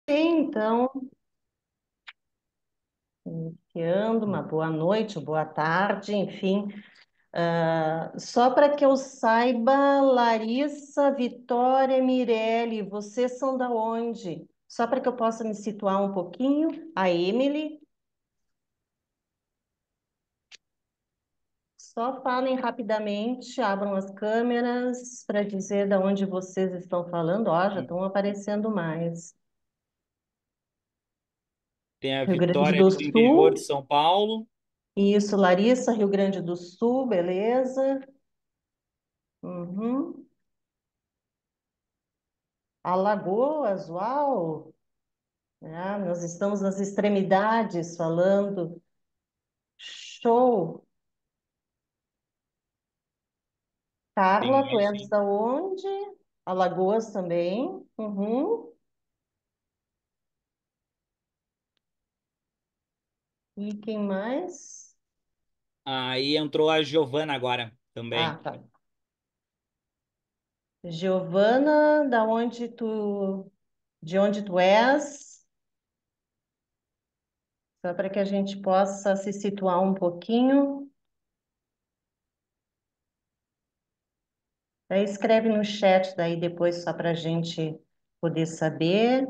Então, iniciando uma boa noite, boa tarde, enfim. Só para que eu saiba, Larissa, Vitória, Mirelle, vocês são da onde? Só para que eu possa me situar um pouquinho. A Emily, só falem rapidamente, abram as câmeras para dizer da onde vocês estão falando. Ó, já estão aparecendo mais. Tem a Rio Grande Vitória do ali do interior de Sul. São Paulo. Isso, Larissa, Rio Grande do Sul, beleza. Uhum. Alagoas, uau! Nós estamos nas extremidades falando. Show! Tem Carla, tu mais, és sim. da onde? Alagoas também. Uhum. E quem mais? Aí entrou a Giovana agora Ah, também. tá. Giovana, de onde tu és? Só para que a gente possa se situar um pouquinho. Daí escreve no chat daí depois só para a gente poder saber.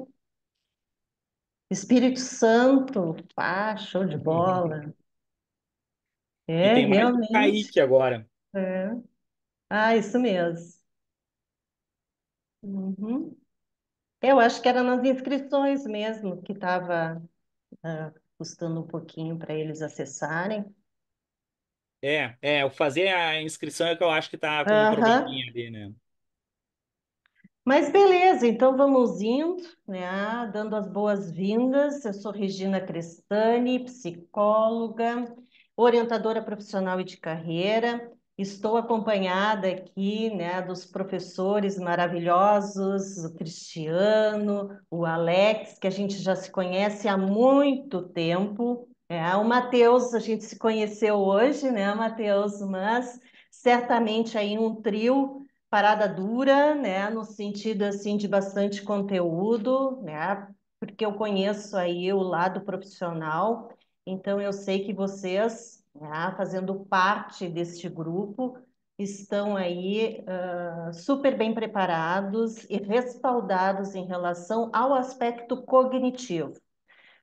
Espírito Santo, pá, show de bola. E É, tem mais o realmente. Kaique agora. É. Ah, isso mesmo. Uhum. Eu acho que era nas inscrições mesmo que estava custando um pouquinho para eles acessarem. O fazer a inscrição é que eu acho que tá com um Aham. probleminha ali, né? Mas beleza, então vamos indo, né? Dando as boas-vindas. Eu sou Regina Crestani, psicóloga, orientadora profissional e de carreira. Estou acompanhada aqui, né, dos professores maravilhosos, o Cristiano, o Alex, que a gente já se conhece há muito tempo. O Matheus, a gente se conheceu hoje, né, Matheus? Mas certamente aí um trio parada dura, né, no sentido assim de bastante conteúdo, né, porque eu conheço aí o lado profissional, então eu sei que vocês, né, fazendo parte deste grupo, estão aí super bem preparados e respaldados em relação ao aspecto cognitivo.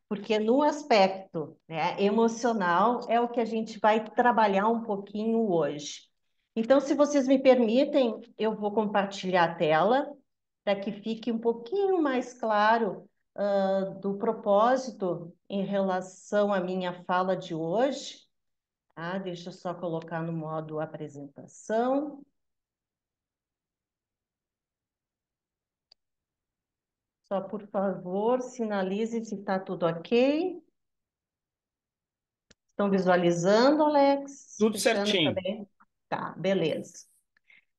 Porque no aspecto, né, emocional é o que a gente vai trabalhar um pouquinho hoje. Então, se vocês me permitem, eu vou compartilhar a tela para que fique um pouquinho mais claro do propósito em relação à minha fala de hoje. Ah, deixa eu só colocar no modo apresentação. Só por favor, sinalize se está tudo ok. Estão visualizando, Alex? Tudo Cristiano certinho. também? Tá, beleza.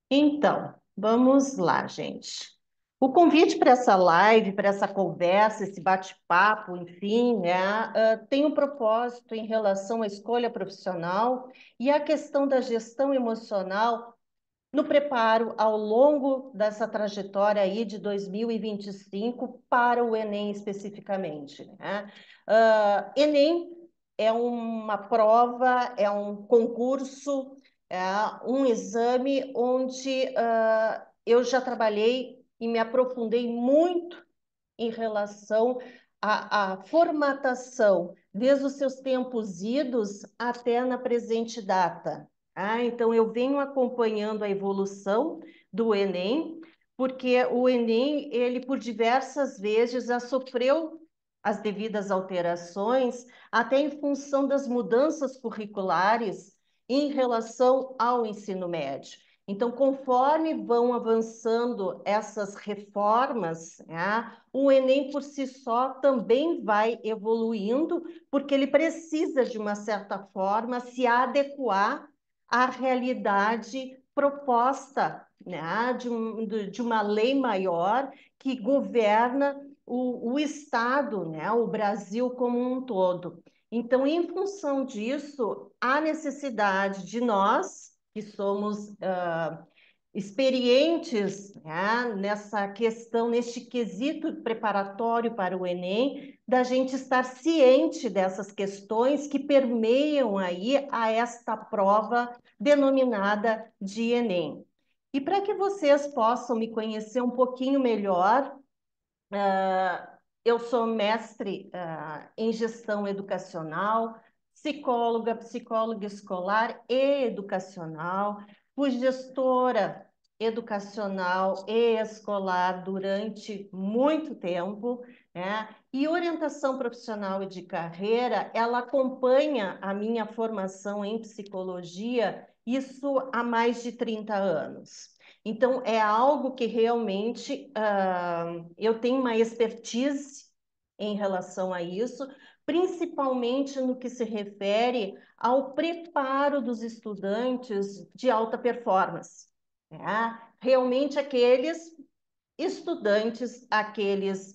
Então, vamos lá, gente. O convite para essa live, para essa conversa, esse bate-papo, enfim, né, tem um propósito em relação à escolha profissional e à questão da gestão emocional no preparo ao longo dessa trajetória aí de 2025 para o Enem especificamente, né? Enem é uma prova, é um concurso, é um exame onde eu já trabalhei e me aprofundei muito em relação à formatação, desde os seus tempos idos até na presente data. Então, eu venho acompanhando a evolução do Enem, porque o Enem, ele por diversas vezes já sofreu as devidas alterações, até em função das mudanças curriculares em relação ao ensino médio. Então, conforme vão avançando essas reformas, né, o Enem por si só também vai evoluindo, porque ele precisa, de uma certa forma, se adequar à realidade proposta, né, de uma lei maior que governa o Estado, né, o Brasil como um todo. Então, em função disso, há necessidade de nós, que somos experientes, né, nessa questão, neste quesito preparatório para o Enem, da gente estar ciente dessas questões que permeiam aí a esta prova denominada de Enem. E para que vocês possam me conhecer um pouquinho melhor, eu sou mestre em gestão educacional, psicóloga escolar e educacional, fui gestora educacional e escolar durante muito tempo, né? E orientação profissional e de carreira, ela acompanha a minha formação em psicologia, isso há mais de 30 anos. Então, é algo que realmente eu tenho uma expertise em relação a isso, principalmente no que se refere ao preparo dos estudantes de alta performance, né? Realmente aqueles estudantes, aqueles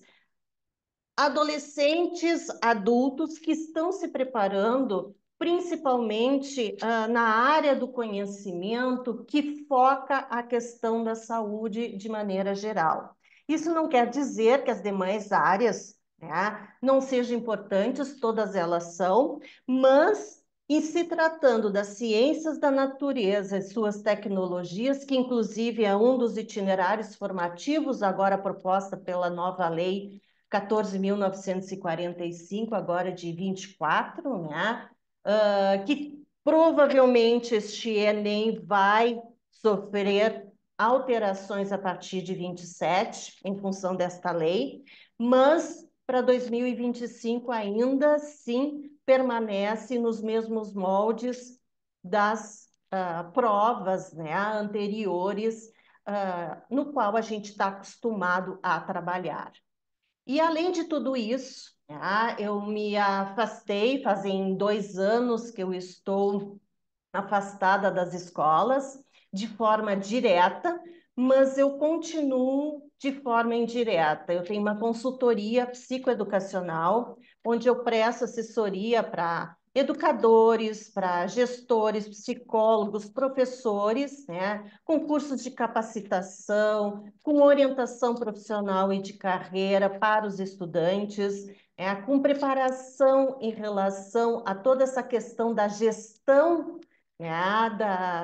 adolescentes, adultos que estão se preparando principalmente na área do conhecimento que foca a questão da saúde de maneira geral. Isso não quer dizer que as demais áreas, né, não sejam importantes, todas elas são, mas em se tratando das ciências da natureza e suas tecnologias, que inclusive é um dos itinerários formativos agora proposta pela nova lei 14.945, agora de 24, né? Que provavelmente este Enem vai sofrer alterações a partir de 27, em função desta lei, mas para 2025 ainda assim permanece nos mesmos moldes das provas, né, anteriores, no qual a gente está acostumado a trabalhar. E além de tudo isso, eu me afastei, fazem 2 anos que eu estou afastada das escolas de forma direta, mas eu continuo de forma indireta. Eu tenho uma consultoria psicoeducacional, onde eu presto assessoria para educadores, para gestores, psicólogos, professores, né, com cursos de capacitação, com orientação profissional e de carreira para os estudantes, com preparação em relação a toda essa questão da gestão,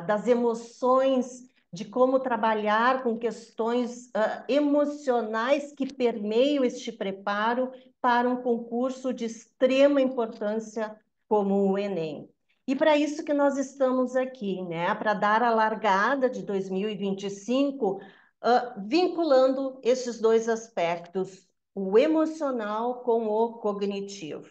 das emoções, de como trabalhar com questões emocionais que permeiam este preparo para um concurso de extrema importância como o Enem. E para isso que nós estamos aqui, né? Para dar a largada de 2025, vinculando esses dois aspectos, o emocional com o cognitivo.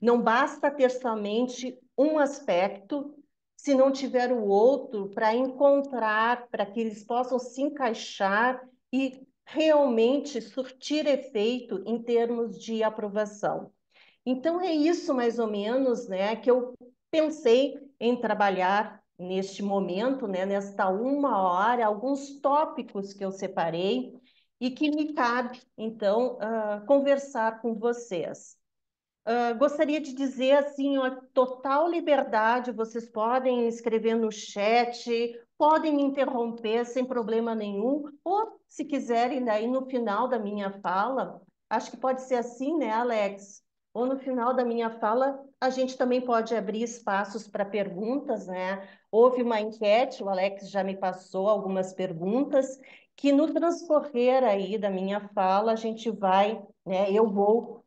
Não basta ter somente um aspecto, se não tiver o outro, para encontrar, para que eles possam se encaixar e realmente surtir efeito em termos de aprovação. Então, é isso mais ou menos, né, que eu pensei em trabalhar neste momento, né, nesta 1 hora, alguns tópicos que eu separei e que me cabe, então, conversar com vocês. Gostaria de dizer assim, a total liberdade, vocês podem escrever no chat, podem me interromper sem problema nenhum, ou se quiserem, daí no final da minha fala, acho que pode ser assim, né, Alex? Ou no final da minha fala, a gente também pode abrir espaços para perguntas, né? Houve uma enquete, o Alex já me passou algumas perguntas, que no transcorrer aí da minha fala, a gente vai, né, eu vou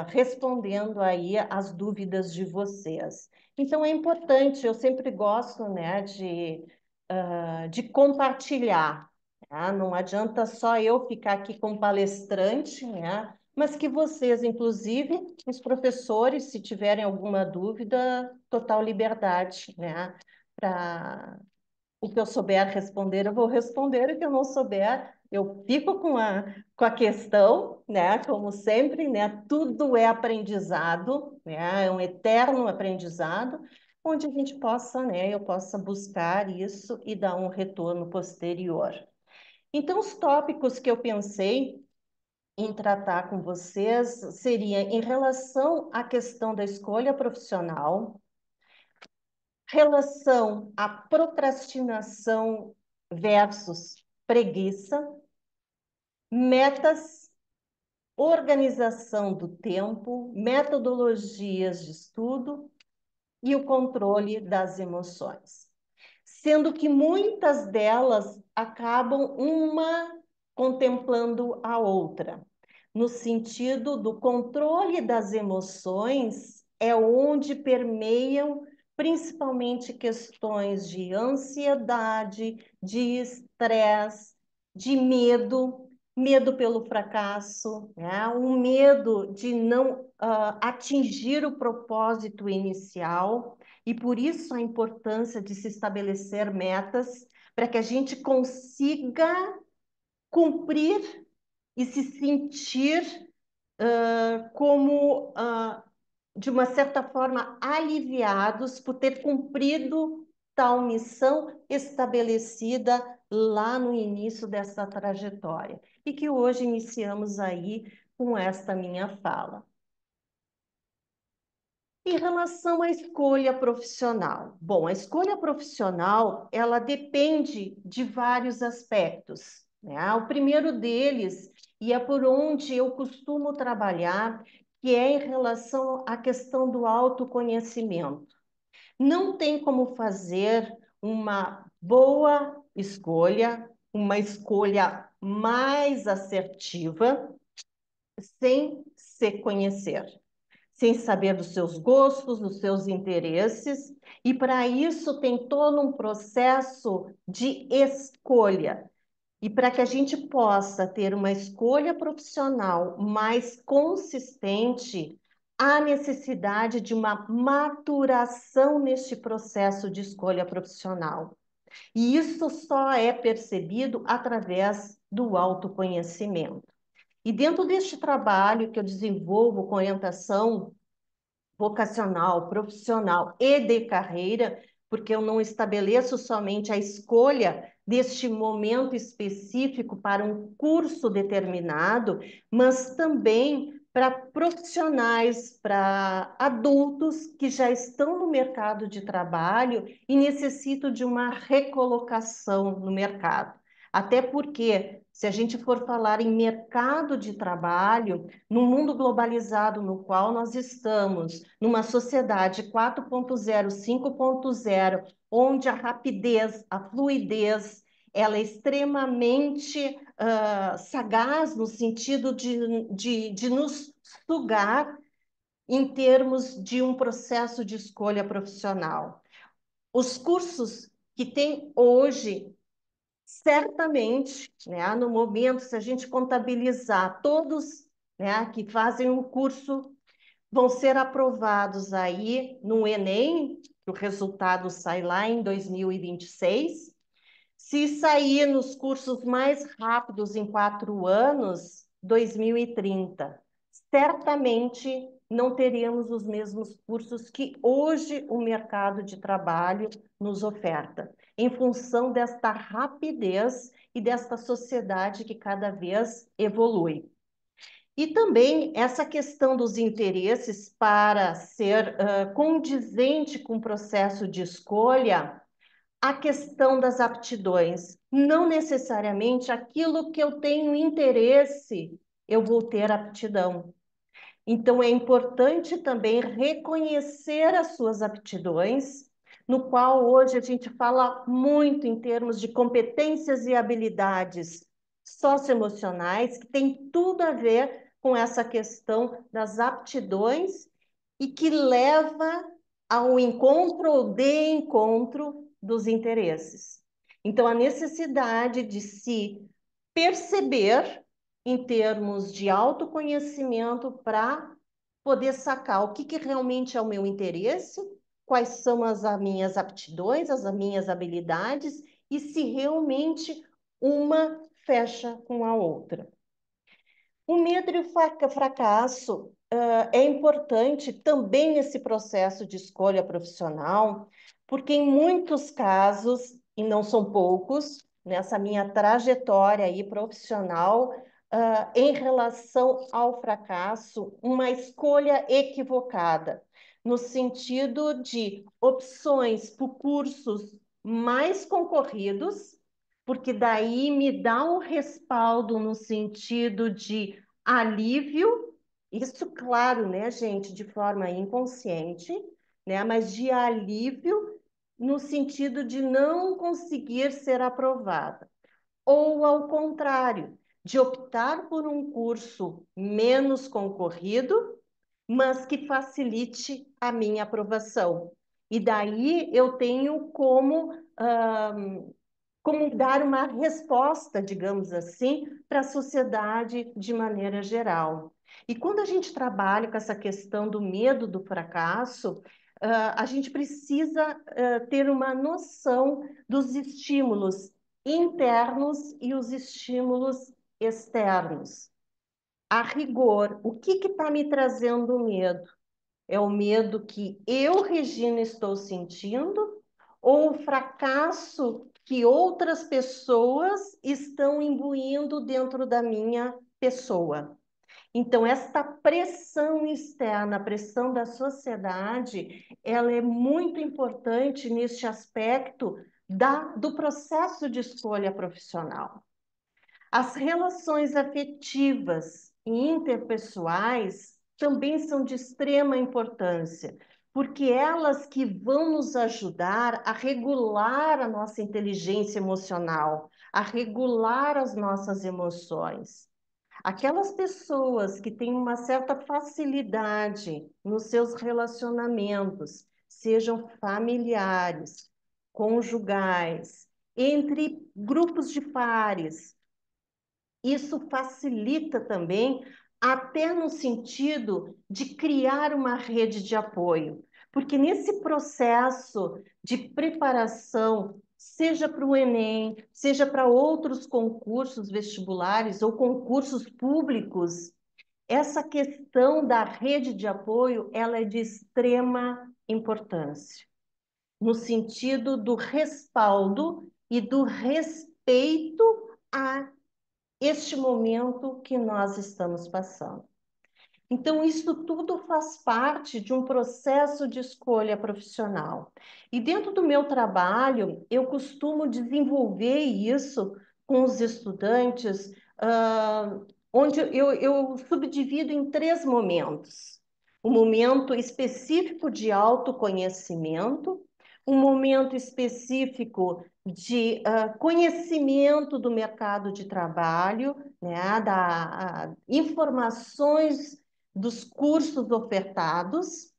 respondendo aí as dúvidas de vocês. Então, é importante, eu sempre gosto, né, de compartilhar, tá? Não adianta só eu ficar aqui como palestrante, né, mas que vocês, inclusive, os professores, se tiverem alguma dúvida, total liberdade, né, para o que eu souber responder, eu vou responder, o que eu não souber, eu fico com a questão, né? Como sempre, né? Tudo é aprendizado, né? É um eterno aprendizado, onde a gente possa, né? Eu possa buscar isso e dar um retorno posterior. Então, os tópicos que eu pensei em tratar com vocês seria em relação à questão da escolha profissional, relação à procrastinação versus preguiça, metas, organização do tempo, metodologias de estudo e o controle das emoções. Sendo que muitas delas acabam uma contemplando a outra, no sentido do controle das emoções é onde permeiam principalmente questões de ansiedade, de estresse, de medo, medo pelo fracasso, né? Um medo de não atingir o propósito inicial, e por isso a importância de se estabelecer metas para que a gente consiga cumprir e se sentir como, de uma certa forma, aliviados por ter cumprido tal missão estabelecida lá no início dessa trajetória. E que hoje iniciamos aí com esta minha fala. Em relação à escolha profissional. Bom, a escolha profissional, ela depende de vários aspectos, né? O primeiro deles, e é por onde eu costumo trabalhar, que é em relação à questão do autoconhecimento. Não tem como fazer uma boa escolha, uma escolha mais assertiva, sem se conhecer, sem saber dos seus gostos, dos seus interesses, e para isso tem todo um processo de escolha. E para que a gente possa ter uma escolha profissional mais consistente, há necessidade de uma maturação neste processo de escolha profissional. E isso só é percebido através do autoconhecimento. E dentro deste trabalho que eu desenvolvo com orientação vocacional, profissional e de carreira, porque eu não estabeleço somente a escolha deste momento específico para um curso determinado, mas também para profissionais, para adultos que já estão no mercado de trabalho e necessitam de uma recolocação no mercado. Até porque, se a gente for falar em mercado de trabalho, no mundo globalizado no qual nós estamos, numa sociedade 4.0, 5.0, onde a rapidez, a fluidez, ela é extremamente sagaz no sentido de nos sugar em termos de um processo de escolha profissional. Os cursos que tem hoje, certamente, né, no momento, se a gente contabilizar todos, né, que fazem um curso, vão ser aprovados aí no Enem, que o resultado sai lá em 2026. Se sair nos cursos mais rápidos em 4 anos, 2030, certamente não teríamos os mesmos cursos que hoje o mercado de trabalho nos oferta, em função desta rapidez e desta sociedade que cada vez evolui. E também essa questão dos interesses para ser condizente com o processo de escolha, a questão das aptidões. Não necessariamente aquilo que eu tenho interesse, eu vou ter aptidão. Então, é importante também reconhecer as suas aptidões, no qual hoje a gente fala muito em termos de competências e habilidades socioemocionais, que tem tudo a ver com essa questão das aptidões e que leva ao encontro ou de encontro dos interesses. Então, a necessidade de se perceber em termos de autoconhecimento para poder sacar o que realmente é o meu interesse, quais são as minhas aptidões, as minhas habilidades e se realmente uma fecha com a outra. O medo e o fracasso é importante também nesse processo de escolha profissional, porque em muitos casos, e não são poucos, nessa minha trajetória aí profissional, em relação ao fracasso, uma escolha equivocada, no sentido de opções por cursos mais concorridos, porque daí me dá um respaldo no sentido de alívio, isso, claro, né, gente, de forma inconsciente, né, mas de alívio no sentido de não conseguir ser aprovada. Ou, ao contrário, de optar por um curso menos concorrido, mas que facilite a minha aprovação. E daí eu tenho como dar uma resposta, digamos assim, para a sociedade de maneira geral. E quando a gente trabalha com essa questão do medo do fracasso, a gente precisa ter uma noção dos estímulos internos e os estímulos externos. A rigor, o que está me trazendo medo? É o medo que eu, Regina, estou sentindo ou o fracasso que outras pessoas estão imbuindo dentro da minha pessoa? Então, esta pressão externa, a pressão da sociedade, ela é muito importante neste aspecto do processo de escolha profissional. As relações afetivas e interpessoais também são de extrema importância, porque elas que vão nos ajudar a regular a nossa inteligência emocional, a regular as nossas emoções. Aquelas pessoas que têm uma certa facilidade nos seus relacionamentos, sejam familiares, conjugais, entre grupos de pares, isso facilita também, até no sentido de criar uma rede de apoio, porque nesse processo de preparação, seja para o Enem, seja para outros concursos vestibulares ou concursos públicos, essa questão da rede de apoio, ela é de extrema importância, no sentido do respaldo e do respeito a este momento que nós estamos passando. Então, isso tudo faz parte de um processo de escolha profissional. E dentro do meu trabalho, eu costumo desenvolver isso com os estudantes, onde eu subdivido em 3 momentos. Um momento específico de autoconhecimento, um momento específico de conhecimento do mercado de trabalho, né, informações dos cursos ofertados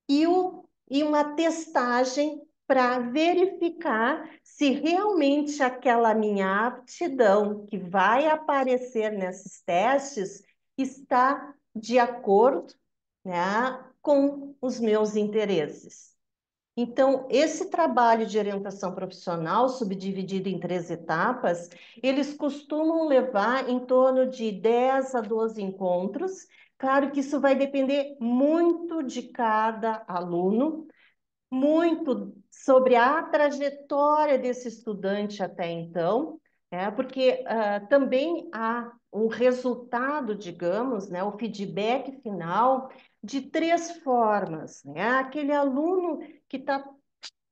e uma testagem para verificar se realmente aquela minha aptidão que vai aparecer nesses testes está de acordo, né, com os meus interesses. Então, esse trabalho de orientação profissional, subdividido em 3 etapas, eles costumam levar em torno de 10 a 12 encontros. Claro que isso vai depender muito de cada aluno, muito sobre a trajetória desse estudante até então, porque também há um resultado, digamos, né, o feedback final de 3 formas, né? Aquele aluno que está,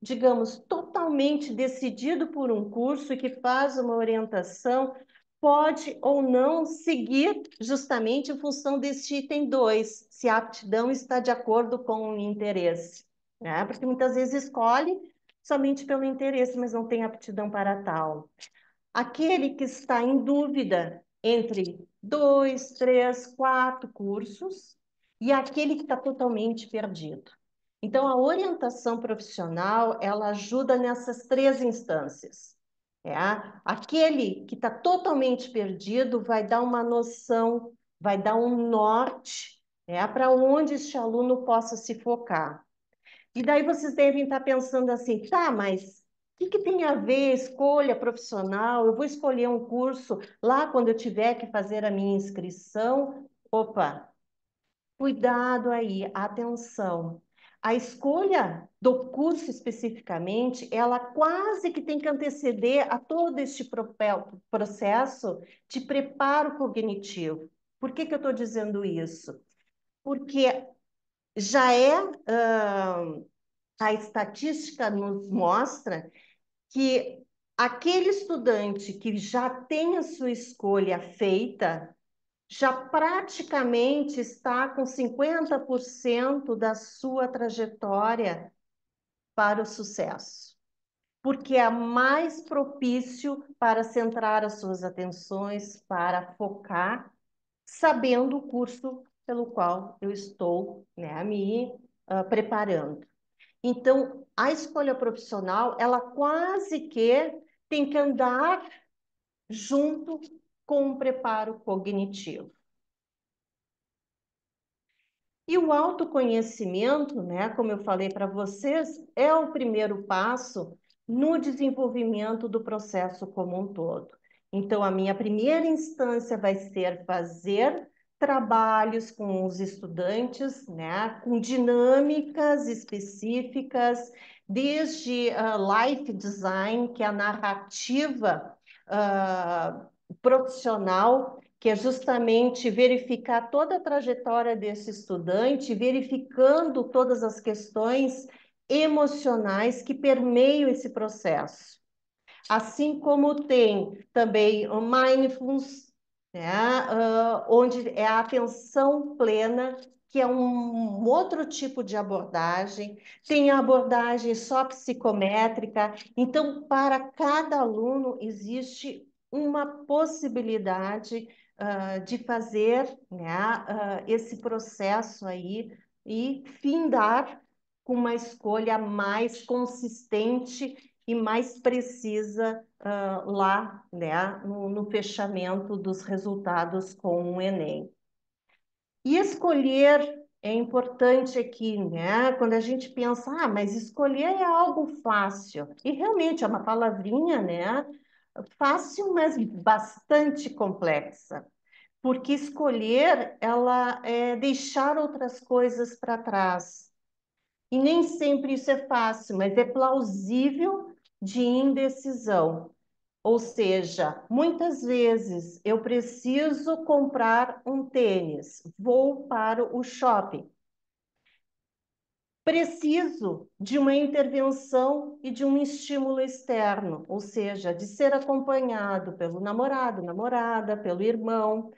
digamos, totalmente decidido por um curso e que faz uma orientação, pode ou não seguir justamente em função deste item 2, se a aptidão está de acordo com o interesse, né? Porque muitas vezes escolhe somente pelo interesse, mas não tem aptidão para tal. Aquele que está em dúvida entre 2, 3, 4 cursos e aquele que está totalmente perdido. Então, a orientação profissional, ela ajuda nessas 3 instâncias. Aquele que está totalmente perdido vai dar uma noção, vai dar um norte, para onde este aluno possa se focar. E daí vocês devem estar pensando assim, tá, mas o que tem a ver escolha profissional? Eu vou escolher um curso lá quando eu tiver que fazer a minha inscrição? Opa, cuidado aí, atenção. A escolha do curso especificamente, ela quase que tem que anteceder a todo este processo de preparo cognitivo. Por que eu estou dizendo isso? Porque já a estatística nos mostra que aquele estudante que já tem a sua escolha feita, já praticamente está com 50% da sua trajetória para o sucesso, porque é mais propício para centrar as suas atenções, para focar, sabendo o curso pelo qual eu estou, né, me preparando. Então, a escolha profissional, ela quase que tem que andar junto com o preparo cognitivo. E o autoconhecimento, né, como eu falei para vocês, é o primeiro passo no desenvolvimento do processo como um todo. Então, a minha primeira instância vai ser fazer trabalhos com os estudantes, né, com dinâmicas específicas, desde life design, que é a narrativa profissional, que é justamente verificar toda a trajetória desse estudante, verificando todas as questões emocionais que permeiam esse processo. Assim como tem também o mindfulness, né, onde é a atenção plena, que é um outro tipo de abordagem, tem a abordagem só psicométrica. Então, para cada aluno existe uma possibilidade de fazer, né, esse processo aí e findar com uma escolha mais consistente e mais precisa lá, né, no fechamento dos resultados com o Enem. E escolher é importante aqui, né? Quando a gente pensa, mas escolher é algo fácil. E realmente é uma palavrinha, né? Fácil, mas bastante complexa. Porque escolher, ela é deixar outras coisas para trás. E nem sempre isso é fácil, mas é plausível de indecisão. Ou seja, muitas vezes eu preciso comprar um tênis, vou para o shopping. Preciso de uma intervenção e de um estímulo externo, ou seja, de ser acompanhado pelo namorado, namorada, pelo irmão,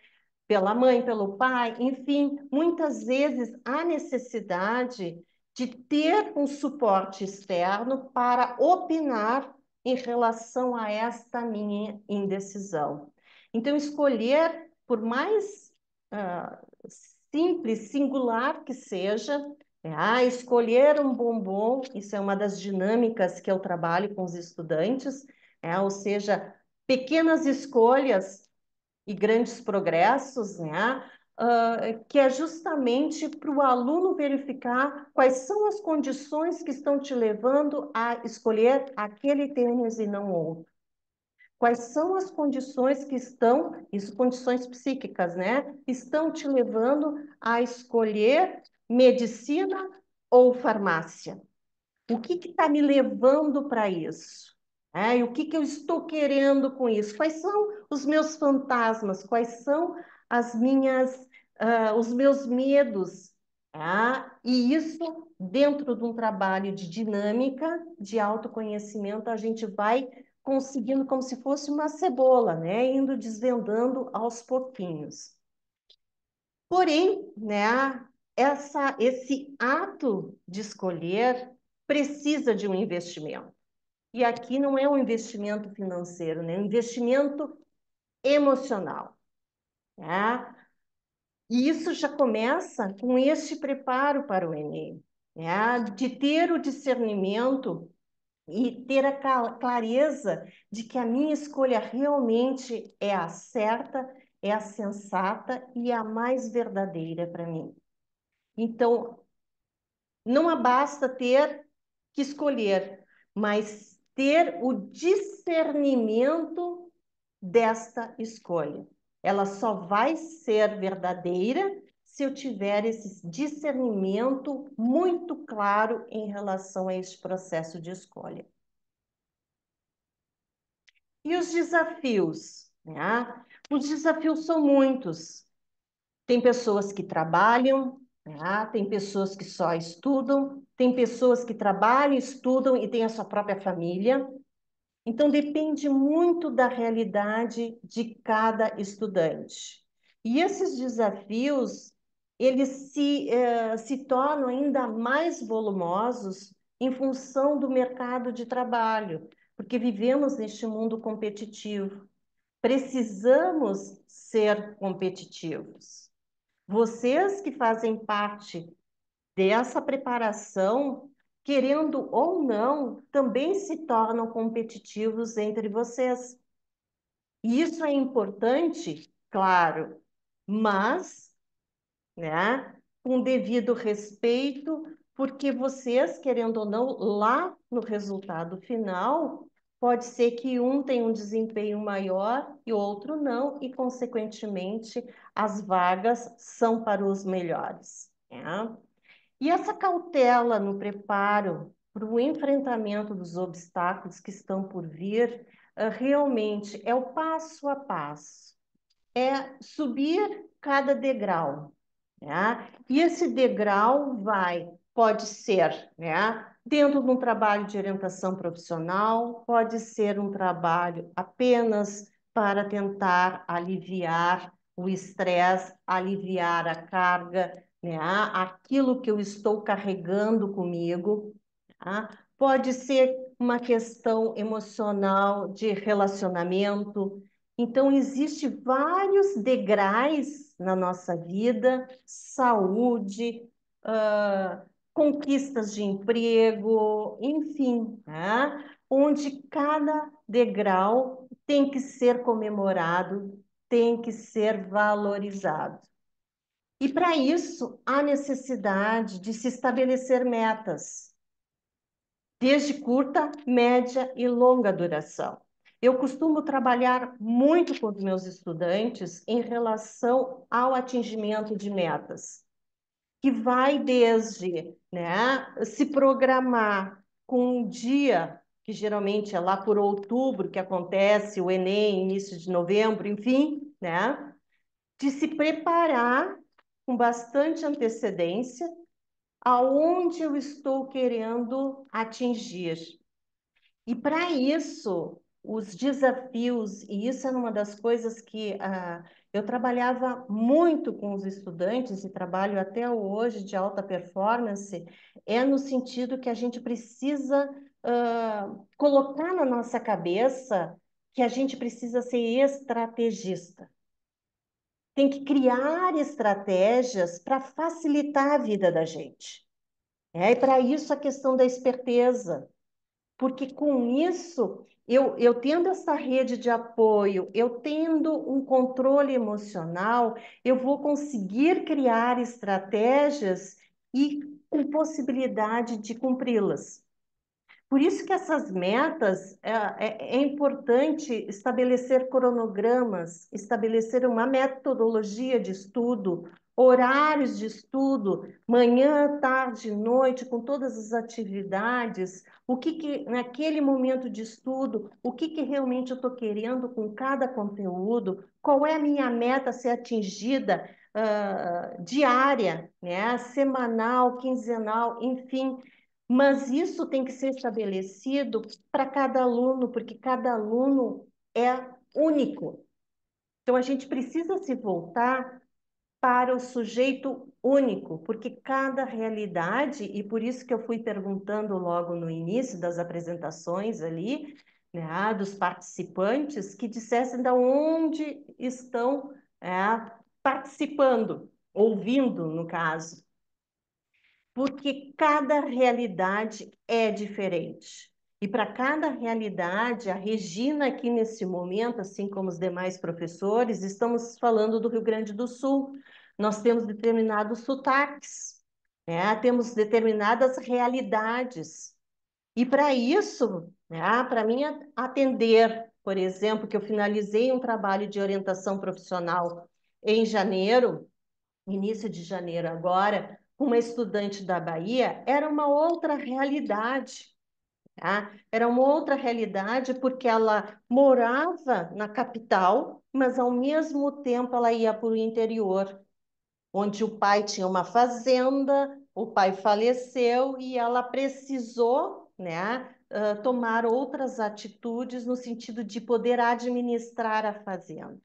pela mãe, pelo pai, enfim, muitas vezes há necessidade de ter um suporte externo para opinar em relação a esta minha indecisão. Então, escolher, por mais simples, singular que seja, escolher um bombom, isso é uma das dinâmicas que eu trabalho com os estudantes, ou seja, pequenas escolhas e grandes progressos, né? Que é justamente para o aluno verificar quais são as condições que estão te levando a escolher aquele tênis e não outro. Quais são as condições que estão, isso condições psíquicas, né? Estão te levando a escolher medicina ou farmácia? O que está me levando para isso? E o que eu estou querendo com isso? Quais são os meus fantasmas? Quais são os meus medos? E isso, dentro de um trabalho de dinâmica, de autoconhecimento, a gente vai conseguindo como se fosse uma cebola, né? Indo desvendando aos pouquinhos. Porém, né, esse ato de escolher precisa de um investimento. E aqui não é um investimento financeiro, né? É um investimento emocional. Né? E isso já começa com este preparo para o Enem, né? De ter o discernimento e ter a clareza de que a minha escolha realmente é a certa, é a sensata e a mais verdadeira para mim. Então, não basta ter que escolher, mas ter o discernimento desta escolha. Ela só vai ser verdadeira se eu tiver esse discernimento muito claro em relação a este processo de escolha. E os desafios, né? Os desafios são muitos. Tem pessoas que trabalham, né? Tem pessoas que só estudam, tem pessoas que trabalham, estudam e têm a sua própria família. Então, depende muito da realidade de cada estudante. E esses desafios, eles se tornam ainda mais volumosos em função do mercado de trabalho, porque vivemos neste mundo competitivo. Precisamos ser competitivos. Vocês que fazem parte dessa preparação, querendo ou não, também se tornam competitivos entre vocês. E isso é importante, claro, mas, né, com devido respeito, porque vocês, querendo ou não, lá no resultado final, pode ser que um tenha um desempenho maior e outro não, e, consequentemente, as vagas são para os melhores, né? E essa cautela no preparo para o enfrentamento dos obstáculos que estão por vir, realmente é o passo a passo, é subir cada degrau, né? E esse degrau pode ser, né, dentro de um trabalho de orientação profissional, pode ser um trabalho apenas para tentar aliviar o estresse, aliviar a carga, né, aquilo que eu estou carregando comigo, tá? Pode ser uma questão emocional de relacionamento. Então, existe vários degraus na nossa vida, saúde, ah, conquistas de emprego, enfim, né? Onde cada degrau tem que ser comemorado, tem que ser valorizado. E para isso, há necessidade de se estabelecer metas desde curta, média e longa duração. Eu costumo trabalhar muito com os meus estudantes em relação ao atingimento de metas, que vai desde, né, se programar com um dia, que geralmente é lá por outubro que acontece o Enem, início de novembro, enfim, né, de se preparar com bastante antecedência aonde eu estou querendo atingir. E para isso, os desafios, e isso era uma das coisas que eu trabalhava muito com os estudantes, e trabalho até hoje de alta performance, é no sentido que a gente precisa colocar na nossa cabeça que a gente precisa ser estrategista. Tem que criar estratégias para facilitar a vida da gente. E para isso a questão da esperteza, porque com isso, eu tendo essa rede de apoio, eu tendo um controle emocional, eu vou conseguir criar estratégias e com possibilidade de cumpri-las. Por isso que essas metas, é importante estabelecer cronogramas, estabelecer uma metodologia de estudo, horários de estudo, manhã, tarde, noite, com todas as atividades, o que naquele momento de estudo, o que realmente eu estou querendo com cada conteúdo, qual é a minha meta a ser atingida, diária, né, semanal, quinzenal, enfim. Mas isso tem que ser estabelecido para cada aluno, porque cada aluno é único. Então, a gente precisa se voltar para o sujeito único, porque cada realidade, e por isso que eu fui perguntando logo no início das apresentações ali, né, dos participantes, que dissessem de onde estão participando, ouvindo, no caso, porque cada realidade é diferente. E para cada realidade, a Regina aqui nesse momento, assim como os demais professores, estamos falando do Rio Grande do Sul. Nós temos determinados sotaques, né? Temos determinadas realidades. E para isso, né, para mim atender, por exemplo, que eu finalizei um trabalho de orientação profissional em janeiro, início de janeiro agora, uma estudante da Bahia, era uma outra realidade, tá? Era uma outra realidade porque ela morava na capital, mas ao mesmo tempo ela ia para o interior, onde o pai tinha uma fazenda, o pai faleceu e ela precisou, né, tomar outras atitudes no sentido de poder administrar a fazenda.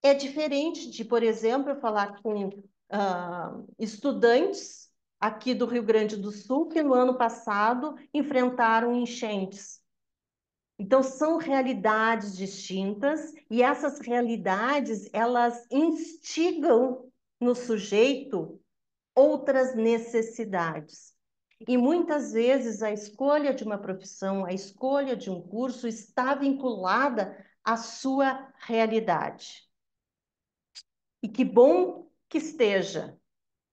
É diferente de, por exemplo, eu falar com estudantes aqui do Rio Grande do Sul que no ano passado enfrentaram enchentes. Então, são realidades distintas e essas realidades, elas instigam no sujeito outras necessidades. E muitas vezes a escolha de uma profissão, a escolha de um curso está vinculada à sua realidade. E que bom que esteja,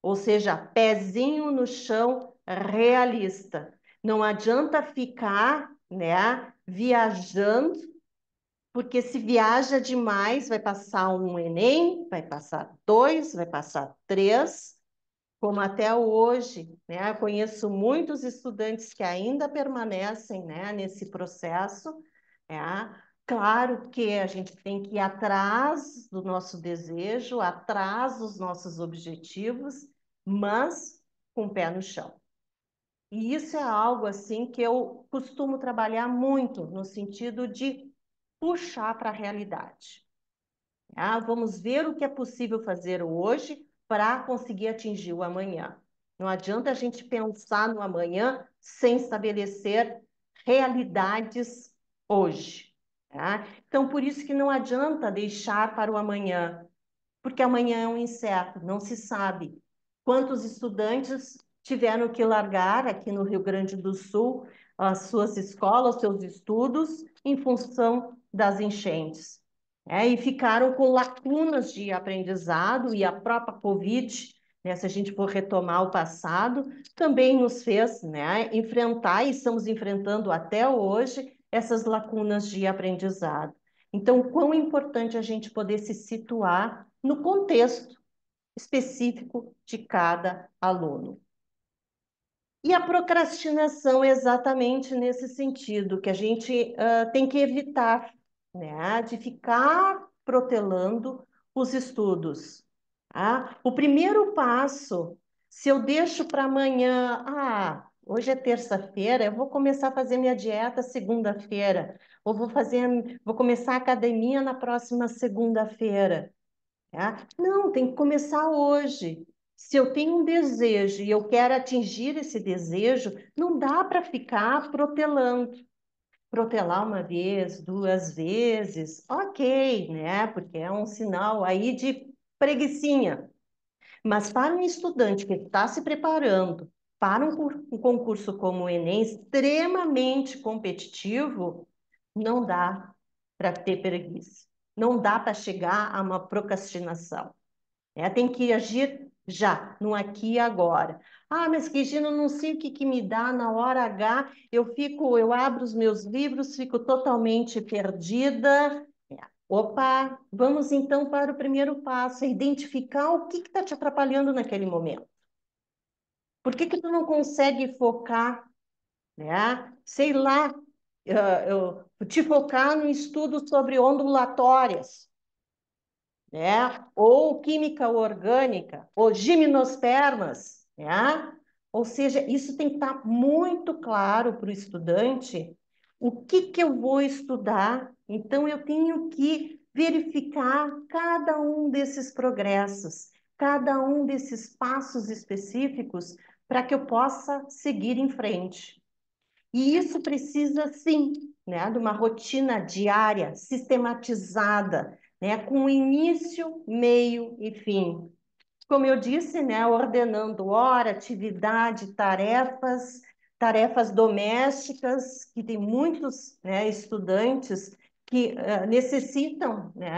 ou seja, pezinho no chão, realista. Não adianta ficar, né, viajando, porque se viaja demais, vai passar um Enem, vai passar dois, vai passar três, como até hoje, né? Eu conheço muitos estudantes que ainda permanecem, né, nesse processo. Né? Claro que a gente tem que ir atrás do nosso desejo, atrás dos nossos objetivos, mas com o pé no chão. E isso é algo assim que eu costumo trabalhar muito no sentido de puxar para a realidade. Vamos ver o que é possível fazer hoje para conseguir atingir o amanhã. Não adianta a gente pensar no amanhã sem estabelecer realidades hoje. Tá? Então, por isso que não adianta deixar para o amanhã, porque amanhã é um incerto, não se sabe. Quantos estudantes tiveram que largar aqui no Rio Grande do Sul as suas escolas, os seus estudos, em função das enchentes? E ficaram com lacunas de aprendizado, e a própria Covid, né, se a gente for retomar o passado, também nos fez, né, enfrentar, e estamos enfrentando até hoje, essas lacunas de aprendizado. Então, quão importante a gente poder se situar no contexto específico de cada aluno. E a procrastinação é exatamente nesse sentido, que a gente tem que evitar, né, de ficar protelando os estudos. Tá? O primeiro passo, se eu deixo para amanhã, hoje é terça-feira, eu vou começar a fazer minha dieta segunda-feira, ou vou começar a academia na próxima segunda-feira. Tá? Não, tem que começar hoje. Se eu tenho um desejo e eu quero atingir esse desejo, não dá para ficar protelando. Protelar uma vez, duas vezes, ok, né? Porque é um sinal aí de preguicinha. Mas para um estudante que está se preparando para um concurso como o Enem, extremamente competitivo, não dá para ter preguiça. Não dá para chegar a uma procrastinação. Tem que agir já, no aqui e agora. Mas Regina, eu não sei o que me dá na hora H, eu abro os meus livros, fico totalmente perdida. Opa, vamos então para o primeiro passo, identificar o que está te atrapalhando naquele momento. Por que tu não consegue focar, né? Sei lá, te focar no estudo sobre ondulatórias, né? Ou química orgânica, ou gimnospermas, né? Ou seja, isso tem que estar muito claro para o estudante o que eu vou estudar. Então, eu tenho que verificar cada um desses progressos, cada um desses passos específicos para que eu possa seguir em frente. E isso precisa, sim, né, de uma rotina diária, sistematizada, né, com início, meio e fim. Como eu disse, né, ordenando hora, atividade, tarefas, tarefas domésticas, que tem muitos, né, estudantes que necessitam, né,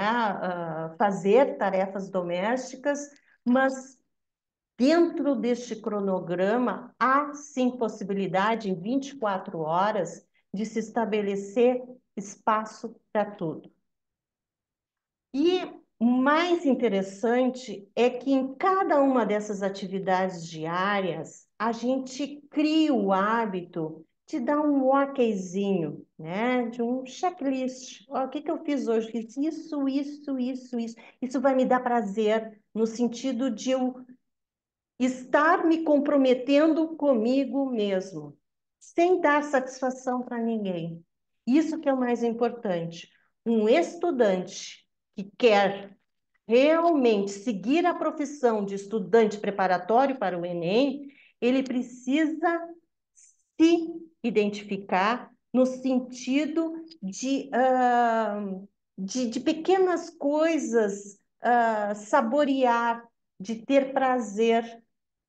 fazer tarefas domésticas, mas dentro deste cronograma, há sim possibilidade, em 24 horas, de se estabelecer espaço para tudo. E o mais interessante é que em cada uma dessas atividades diárias, a gente cria o hábito de dar um okzinho, né? De um checklist. O que eu fiz hoje? Fiz isso, isso, isso, isso. Isso vai me dar prazer, no sentido de eu estar me comprometendo comigo mesmo. sem dar satisfação para ninguém. Isso que é o mais importante. Um estudante que quer realmente seguir a profissão de estudante preparatório para o Enem, ele precisa se identificar no sentido de pequenas coisas, saborear, de ter prazer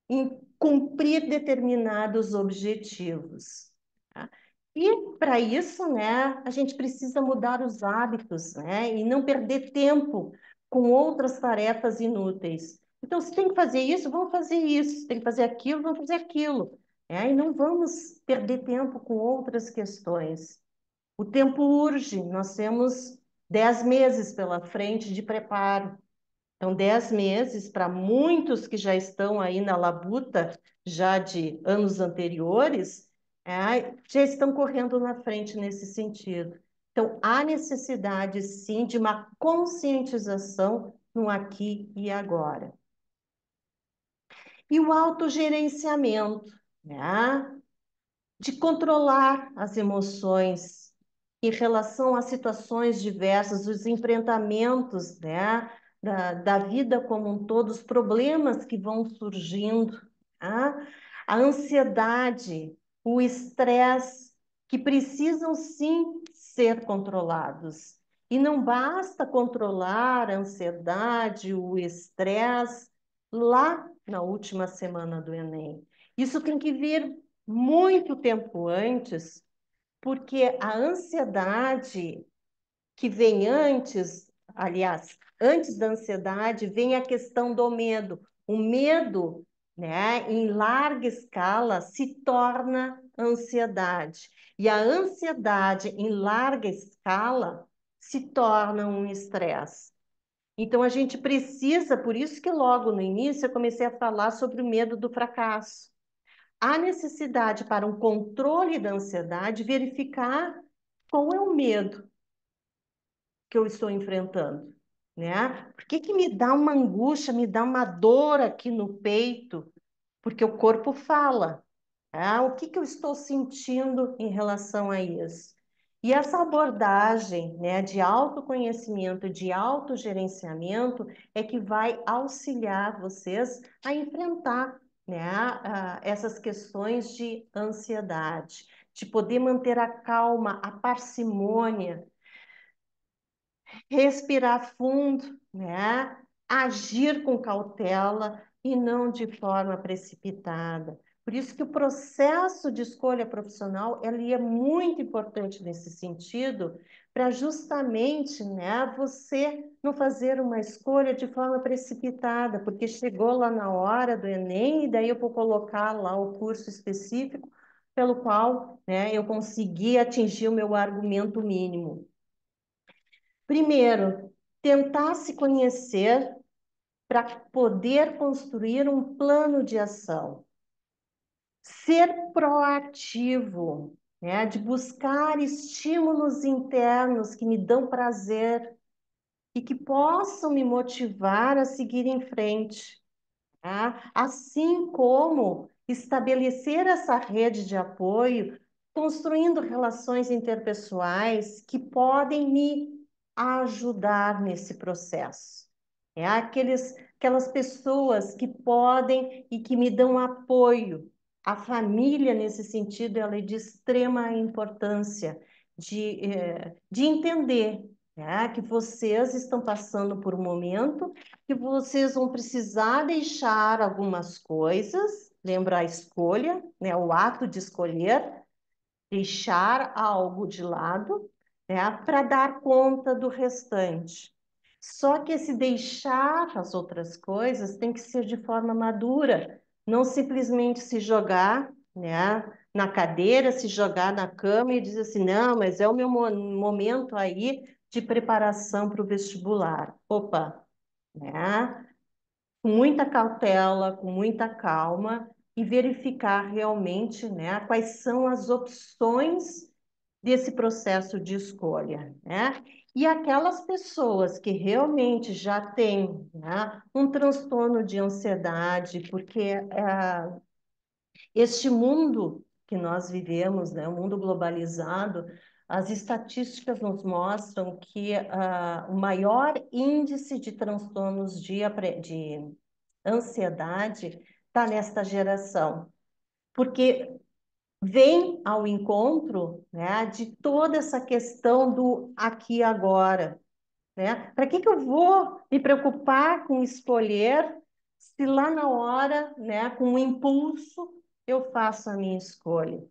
em cumprir determinados objetivos. Tá? E para isso, né, a gente precisa mudar os hábitos, né, e não perder tempo com outras tarefas inúteis. Então, se tem que fazer isso, vamos fazer isso. Se tem que fazer aquilo, vamos fazer aquilo. E não vamos perder tempo com outras questões. O tempo urge, nós temos 10 meses pela frente de preparo. Então, 10 meses, para muitos que já estão aí na labuta, já de anos anteriores, já estão correndo na frente nesse sentido. Então, há necessidade, sim, de uma conscientização no aqui e agora. E o autogerenciamento, né? De controlar as emoções em relação a situações diversas, os enfrentamentos, né, da vida como um todo, os problemas que vão surgindo, tá? A ansiedade, o estresse, que precisam sim ser controlados. E não basta controlar a ansiedade, o estresse lá na última semana do Enem. Isso tem que vir muito tempo antes, porque a ansiedade que vem antes, aliás, antes da ansiedade, vem a questão do medo. O medo, né, em larga escala, se torna ansiedade. E a ansiedade, em larga escala, se torna um estresse. Então, a gente precisa, por isso que logo no início eu comecei a falar sobre o medo do fracasso. Há necessidade para um controle da ansiedade verificar qual é o medo que eu estou enfrentando, né? Por que que me dá uma angústia, me dá uma dor aqui no peito? Porque o corpo fala. O que que eu estou sentindo em relação a isso? E essa abordagem, né, de autoconhecimento, de autogerenciamento, é que vai auxiliar vocês a enfrentar, né, essas questões de ansiedade, de poder manter a calma, a parcimônia, respirar fundo, né? Agir com cautela e não de forma precipitada. Por isso que o processo de escolha profissional ele é muito importante nesse sentido, para justamente, né, você não fazer uma escolha de forma precipitada, porque chegou lá na hora do Enem e daí eu vou colocar lá o curso específico pelo qual, né, eu consegui atingir o meu argumento mínimo. Primeiro, tentar se conhecer para poder construir um plano de ação. Ser proativo, né? De buscar estímulos internos que me dão prazer e que possam me motivar a seguir em frente. Tá? Assim como estabelecer essa rede de apoio, construindo relações interpessoais que podem me ajudar nesse processo. Aquelas pessoas que podem e que me dão apoio. A família, nesse sentido, ela é de extrema importância de entender, né, que vocês estão passando por um momento que vocês vão precisar deixar algumas coisas, lembra a escolha, né, o ato de escolher, deixar algo de lado, né, para dar conta do restante. Só que esse deixar as outras coisas tem que ser de forma madura, não simplesmente se jogar, né, na cadeira, se jogar na cama e dizer assim, não, mas é o meu momento aí de preparação para o vestibular. Opa, né? Com muita cautela, com muita calma e verificar realmente, né, quais são as opções desse processo de escolha, né? E aquelas pessoas que realmente já têm, né, um transtorno de ansiedade, porque este mundo que nós vivemos, né, o mundo globalizado, as estatísticas nos mostram que o maior índice de transtornos de ansiedade está nesta geração, porque vem ao encontro, né, de toda essa questão do aqui e agora, né? Para que eu vou me preocupar com escolher se lá na hora, né, com o impulso, eu faço a minha escolha?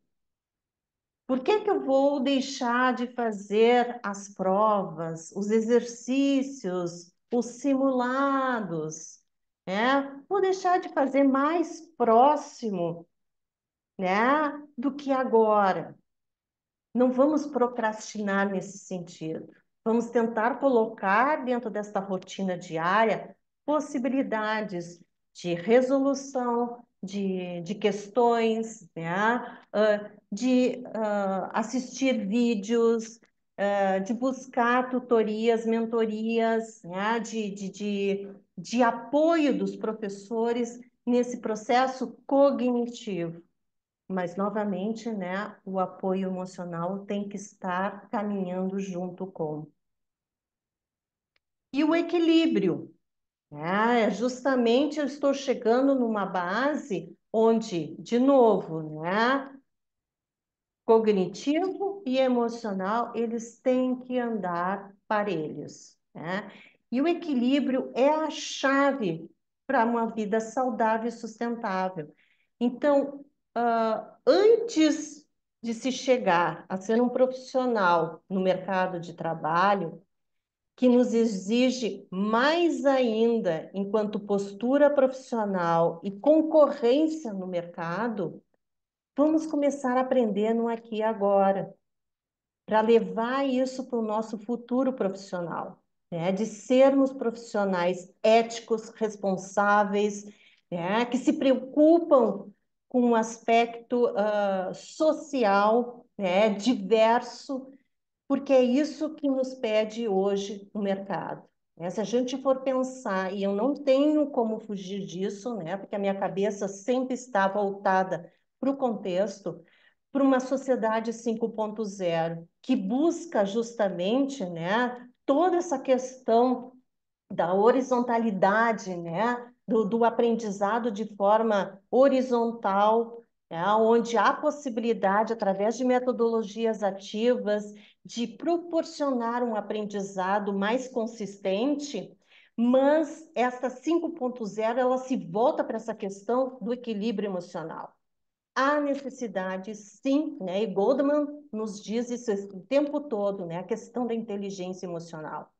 Por que eu vou deixar de fazer as provas, os exercícios, os simulados, né? Vou deixar de fazer mais próximo, né, do que agora. Não vamos procrastinar nesse sentido. Vamos tentar colocar dentro desta rotina diária possibilidades de resolução de questões, né? De assistir vídeos, de buscar tutorias, mentorias, né? De apoio dos professores nesse processo cognitivo. Mas, novamente, né, o apoio emocional tem que estar caminhando junto com. E o equilíbrio, né? Justamente eu estou chegando numa base onde, de novo, né, cognitivo e emocional, eles têm que andar parelhos, né? E o equilíbrio é a chave para uma vida saudável e sustentável. Então, antes de se chegar a ser um profissional no mercado de trabalho, que nos exige mais ainda enquanto postura profissional e concorrência no mercado, vamos começar a aprender no aqui e agora, para levar isso para o nosso futuro profissional, né? De sermos profissionais éticos, responsáveis, né? Que se preocupam com um aspecto social, né? Diverso, porque é isso que nos pede hoje o mercado. Né? Se a gente for pensar, e eu não tenho como fugir disso, né? Porque a minha cabeça sempre está voltada para o contexto, para uma sociedade 5.0, que busca justamente, né, toda essa questão da horizontalidade, né, do aprendizado de forma horizontal, né, onde há possibilidade, através de metodologias ativas, de proporcionar um aprendizado mais consistente, mas essa 5.0 ela se volta para essa questão do equilíbrio emocional. Há necessidade, sim, né? E Goldman nos diz isso o tempo todo, né? A questão da inteligência emocional,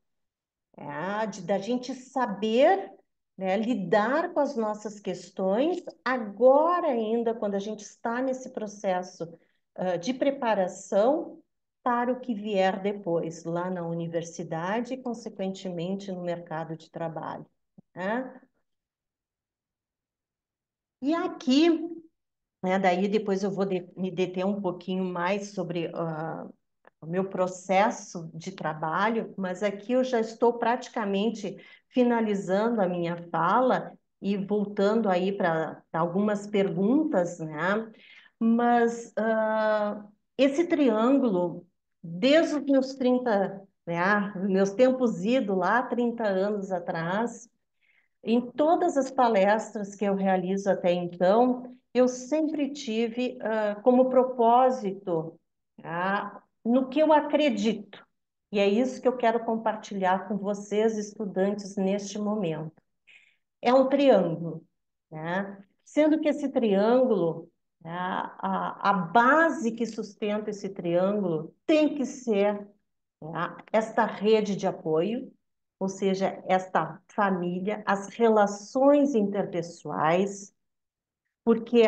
da gente saber, né, lidar com as nossas questões, agora ainda, quando a gente está nesse processo de preparação para o que vier depois, lá na universidade e, consequentemente, no mercado de trabalho, né? E aqui, né, daí depois eu vou me deter um pouquinho mais sobre o meu processo de trabalho, mas aqui eu já estou praticamente finalizando a minha fala e voltando aí para algumas perguntas, né? Mas esse triângulo, desde os meus 30, né, meus tempos idos lá, 30 anos atrás, em todas as palestras que eu realizo até então, eu sempre tive como propósito, no que eu acredito. E é isso que eu quero compartilhar com vocês, estudantes, neste momento. É um triângulo, né? Sendo que esse triângulo, né, a base que sustenta esse triângulo tem que ser, né, esta rede de apoio, ou seja, esta família, as relações interpessoais, porque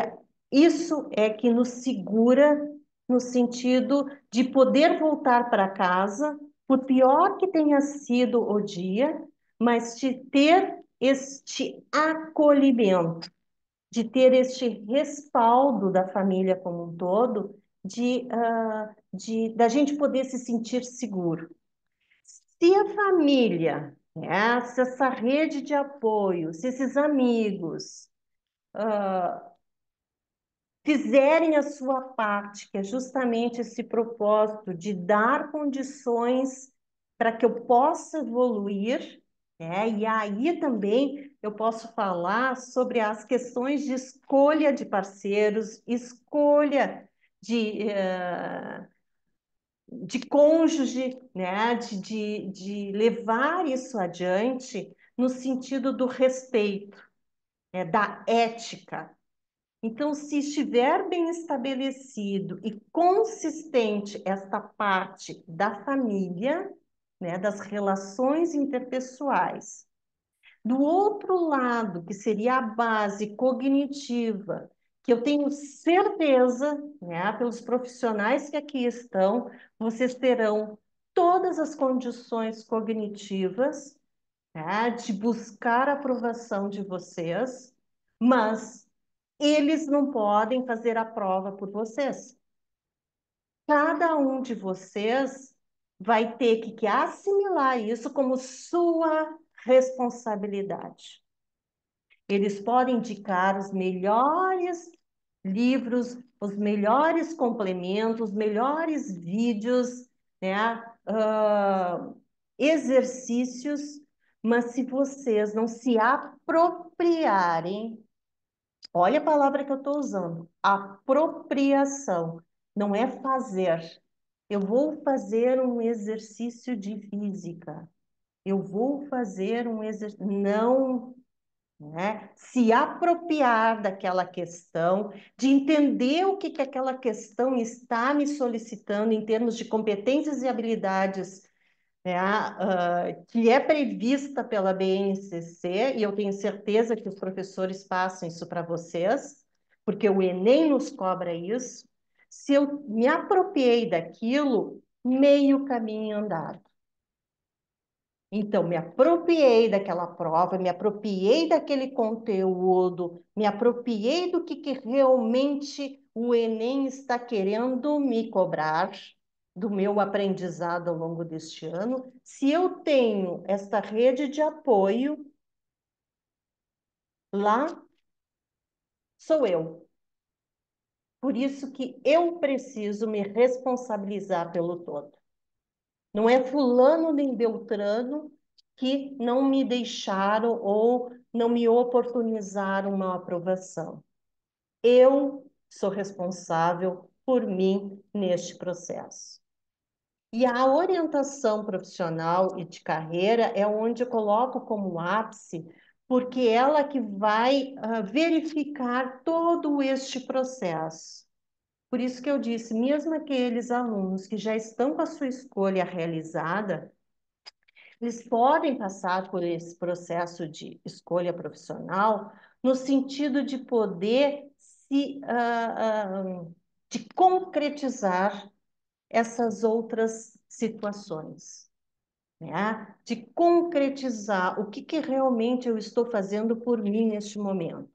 isso é que nos segura no sentido de poder voltar para casa, por pior que tenha sido o dia, mas de ter este acolhimento, de ter este respaldo da família como um todo, da gente poder se sentir seguro. Se a família, né, se essa rede de apoio, se esses amigos fizerem a sua parte, que é justamente esse propósito de dar condições para que eu possa evoluir, né? E aí também eu posso falar sobre as questões de escolha de parceiros, escolha de cônjuge, né? De levar isso adiante no sentido do respeito, né? Da ética. Então, se estiver bem estabelecido e consistente esta parte da família, né, das relações interpessoais, do outro lado, que seria a base cognitiva, que eu tenho certeza, né, pelos profissionais que aqui estão, vocês terão todas as condições cognitivas, né, de buscar a aprovação de vocês, mas eles não podem fazer a prova por vocês. Cada um de vocês vai ter que assimilar isso como sua responsabilidade. Eles podem indicar os melhores livros, os melhores complementos, os melhores vídeos, né? Exercícios, mas se vocês não se apropriarem, olha a palavra que eu estou usando, apropriação, não é fazer. Eu vou fazer um exercício de física. Eu vou fazer um exercício. Não, né? Se apropriar daquela questão, de entender o que aquela questão está me solicitando em termos de competências e habilidades, né, que é prevista pela BNCC, e eu tenho certeza que os professores passam isso para vocês, porque o Enem nos cobra isso. Se eu me apropriei daquilo, meio caminho andado. Então, me apropriei daquela prova, me apropriei daquele conteúdo, me apropriei do que realmente o Enem está querendo me cobrar, do meu aprendizado ao longo deste ano. Se eu tenho esta rede de apoio, lá sou eu. Por isso que eu preciso me responsabilizar pelo todo. Não é fulano nem Beltrano que não me deixaram ou não me oportunizaram uma aprovação. Eu sou responsável por mim neste processo. E a orientação profissional e de carreira é onde eu coloco como ápice, porque ela que vai verificar todo este processo. Por isso que eu disse, mesmo aqueles alunos que já estão com a sua escolha realizada, eles podem passar por esse processo de escolha profissional no sentido de poder de concretizar essas outras situações, né? De concretizar o que realmente eu estou fazendo por mim neste momento.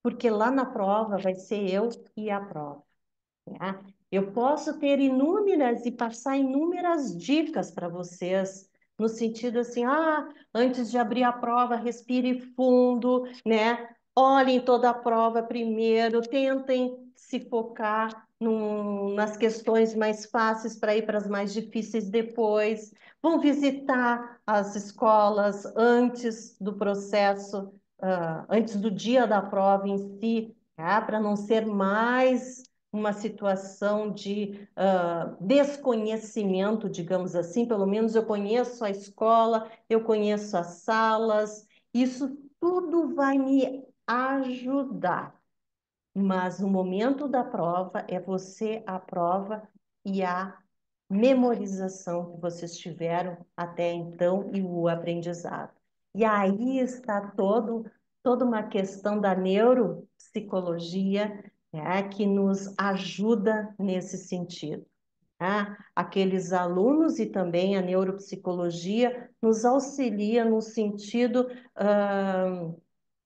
Porque lá na prova vai ser eu e a prova. Né? Eu posso ter inúmeras e passar inúmeras dicas para vocês, no sentido assim, antes de abrir a prova, respire fundo, né? Olhem toda a prova primeiro, tentem se focar nas questões mais fáceis para ir para as mais difíceis depois. Vão visitar as escolas antes do processo, antes do dia da prova em si, tá? Para não ser mais uma situação de desconhecimento, digamos assim. Pelo menos eu conheço a escola, eu conheço as salas, isso tudo vai me ajudar. Mas no momento da prova, é você a prova e a memorização que vocês tiveram até então e o aprendizado. E aí está toda uma questão da neuropsicologia, né, que nos ajuda nesse sentido. Né? Aqueles alunos e também a neuropsicologia nos auxilia no sentido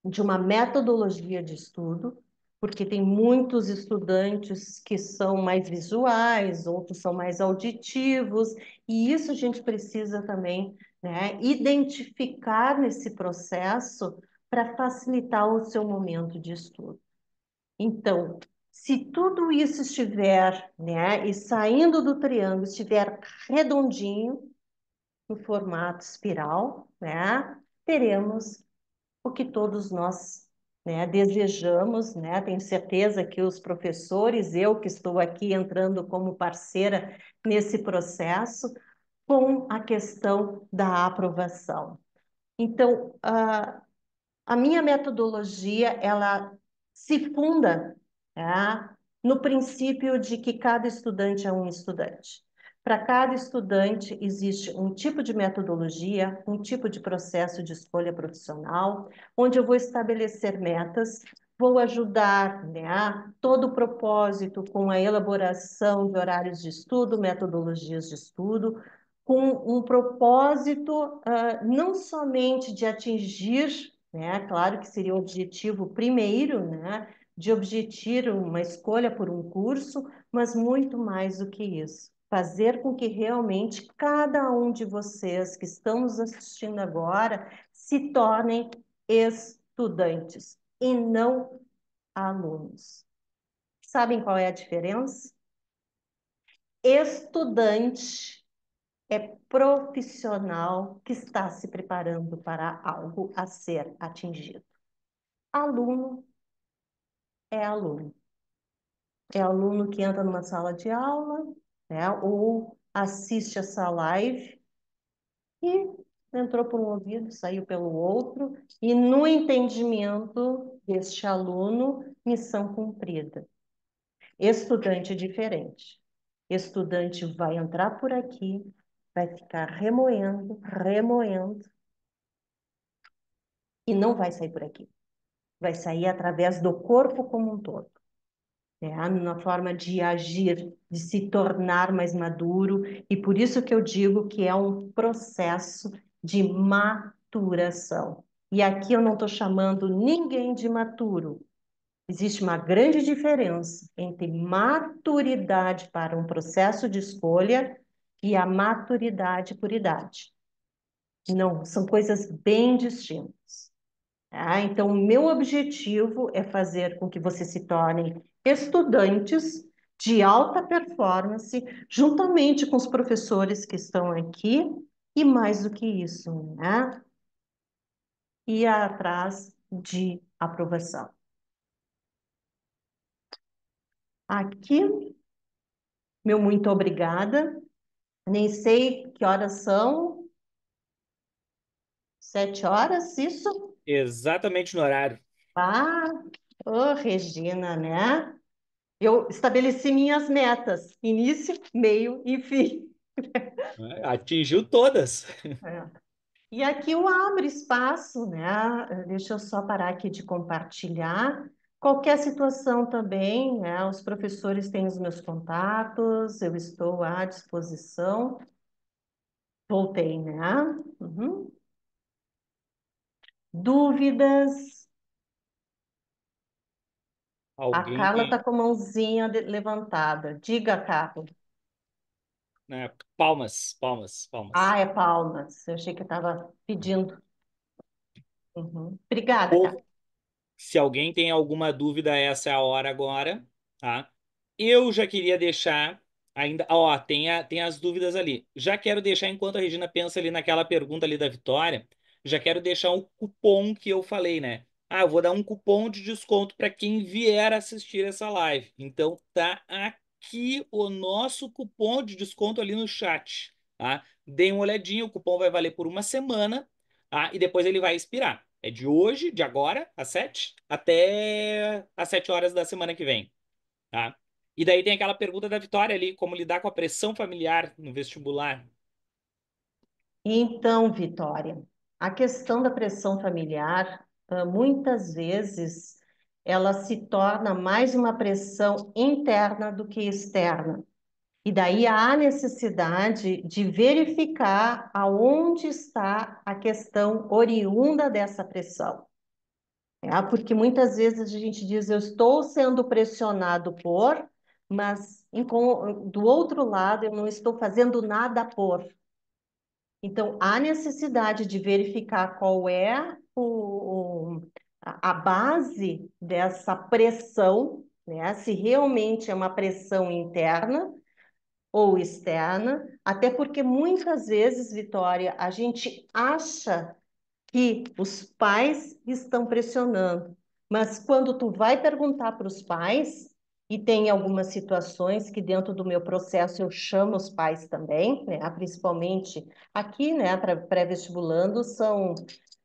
de uma metodologia de estudo, porque tem muitos estudantes que são mais visuais, outros são mais auditivos, e isso a gente precisa também, né, identificar nesse processo para facilitar o seu momento de estudo. Então, Se tudo isso estiver, né, e saindo do triângulo, estiver redondinho, no formato espiral, né, teremos o que todos nós, né, desejamos, né? Tenho certeza que os professores, eu que estou aqui entrando como parceira nesse processo, com a questão da aprovação. Então, a minha metodologia, ela se funda, tá, no princípio de que cada estudante é um estudante. Para cada estudante existe um tipo de metodologia, um tipo de processo de escolha profissional, onde eu vou estabelecer metas, vou ajudar, né, todo o propósito com a elaboração de horários de estudo, metodologias de estudo, com um propósito não somente de atingir, né, claro que seria o objetivo primeiro, né, de obter uma escolha por um curso, mas muito mais do que isso. Fazer com que realmente cada um de vocês que estão nos assistindo agora se tornem estudantes e não alunos. Sabem qual é a diferença? Estudante é profissional que está se preparando para algo a ser atingido. Aluno é aluno. É aluno que entra numa sala de aula, né, ou assiste essa live e entrou por um ouvido, saiu pelo outro, e no entendimento deste aluno, missão cumprida. Estudante é diferente. Estudante vai entrar por aqui, vai ficar remoendo, remoendo, e não vai sair por aqui. Vai sair através do corpo como um todo. Na forma de agir, de se tornar mais maduro, e por isso que eu digo que é um processo de maturação. E aqui eu não estou chamando ninguém de maturo. Existe uma grande diferença entre maturidade para um processo de escolha e a maturidade por idade. Não, são coisas bem distintas. Tá? Então, o meu objetivo é fazer com que vocês se tornem estudantes de alta performance, juntamente com os professores que estão aqui, e mais do que isso, né? Ir atrás de aprovação. Aqui, meu muito obrigada. Nem sei que horas são. 7 horas, isso? Exatamente no horário. Ah, ô, Regina, né? Eu estabeleci minhas metas, início, meio e fim. Né? Atingiu todas. É. E aqui eu abro espaço, né? Deixa eu só parar aqui de compartilhar. Qualquer situação também, né? Os professores têm os meus contatos, eu estou à disposição. Voltei, né? Uhum. Dúvidas? A Alguém Carla está tem, com a mãozinha levantada. Diga, Carla. né? Palmas, palmas, palmas. Ah, é palmas. Eu achei que estava pedindo. Uhum. Obrigada, Carla. Povo, se alguém tem alguma dúvida, essa é a hora agora, tá? Eu já queria deixar ainda, ó, tem as dúvidas ali. Já quero deixar, enquanto a Regina pensa ali naquela pergunta ali da Vitória, já quero deixar um cupom que eu falei, né? Ah, eu vou dar um cupom de desconto para quem vier assistir essa live. Então tá aqui o nosso cupom de desconto ali no chat, tá? Deem uma olhadinha, o cupom vai valer por uma semana, tá? E depois ele vai expirar. É de hoje, de agora, às 7, até às 7 horas da semana que vem, tá? E daí tem aquela pergunta da Vitória ali, como lidar com a pressão familiar no vestibular. Então, Vitória, a questão da pressão familiar, muitas vezes, ela se torna mais uma pressão interna do que externa. E daí há necessidade de verificar aonde está a questão oriunda dessa pressão. Porque muitas vezes a gente diz, eu estou sendo pressionado por, mas do outro lado eu não estou fazendo nada por. Então, há necessidade de verificar qual é a base dessa pressão, né? Se realmente é uma pressão interna ou externa, até porque muitas vezes, Vitória, a gente acha que os pais estão pressionando. Mas quando tu vai perguntar para os pais, e tem algumas situações que dentro do meu processo eu chamo os pais também, né? Principalmente aqui, né, para pré-vestibulandos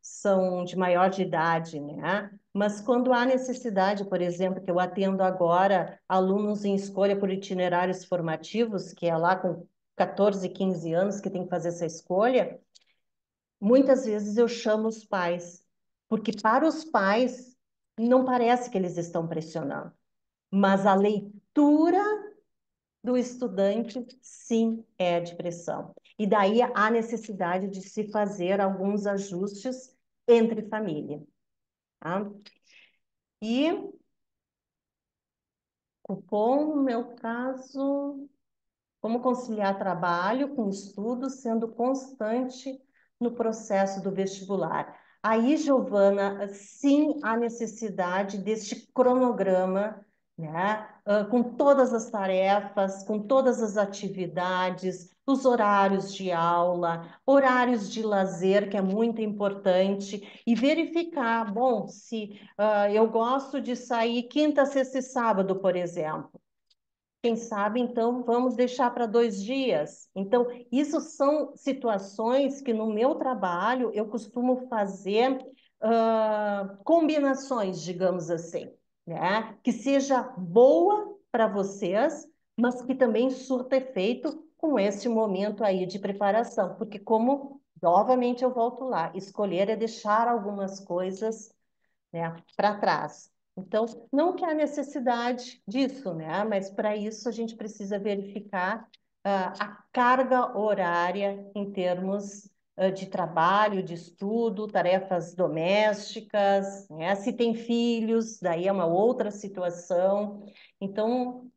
são de maior de idade, né? Mas quando há necessidade, por exemplo, que eu atendo agora alunos em escolha por itinerários formativos, que é lá com 14, 15 anos que tem que fazer essa escolha, muitas vezes eu chamo os pais, porque para os pais não parece que eles estão pressionando, mas a leitura do estudante sim é de pressão. E daí há necessidade de se fazer alguns ajustes entre família. Tá? E cupom, no meu caso, como conciliar trabalho com estudo, sendo constante no processo do vestibular? Aí, Giovana, sim, há necessidade deste cronograma, né? Com todas as tarefas, com todas as atividades, os horários de aula, horários de lazer, que é muito importante, e verificar, bom, se eu gosto de sair quinta, sexta e sábado, por exemplo. Quem sabe, então, vamos deixar para 2 dias. Então, isso são situações que no meu trabalho eu costumo fazer combinações, digamos assim, né? Que seja boa para vocês, mas que também surta efeito com esse momento aí de preparação. Porque como, novamente eu volto lá, escolher é deixar algumas coisas, né, para trás. Então, não que há necessidade disso, né? Mas para isso a gente precisa verificar a carga horária em termos de trabalho, de estudo, tarefas domésticas, né? Se tem filhos, daí é uma outra situação. Então,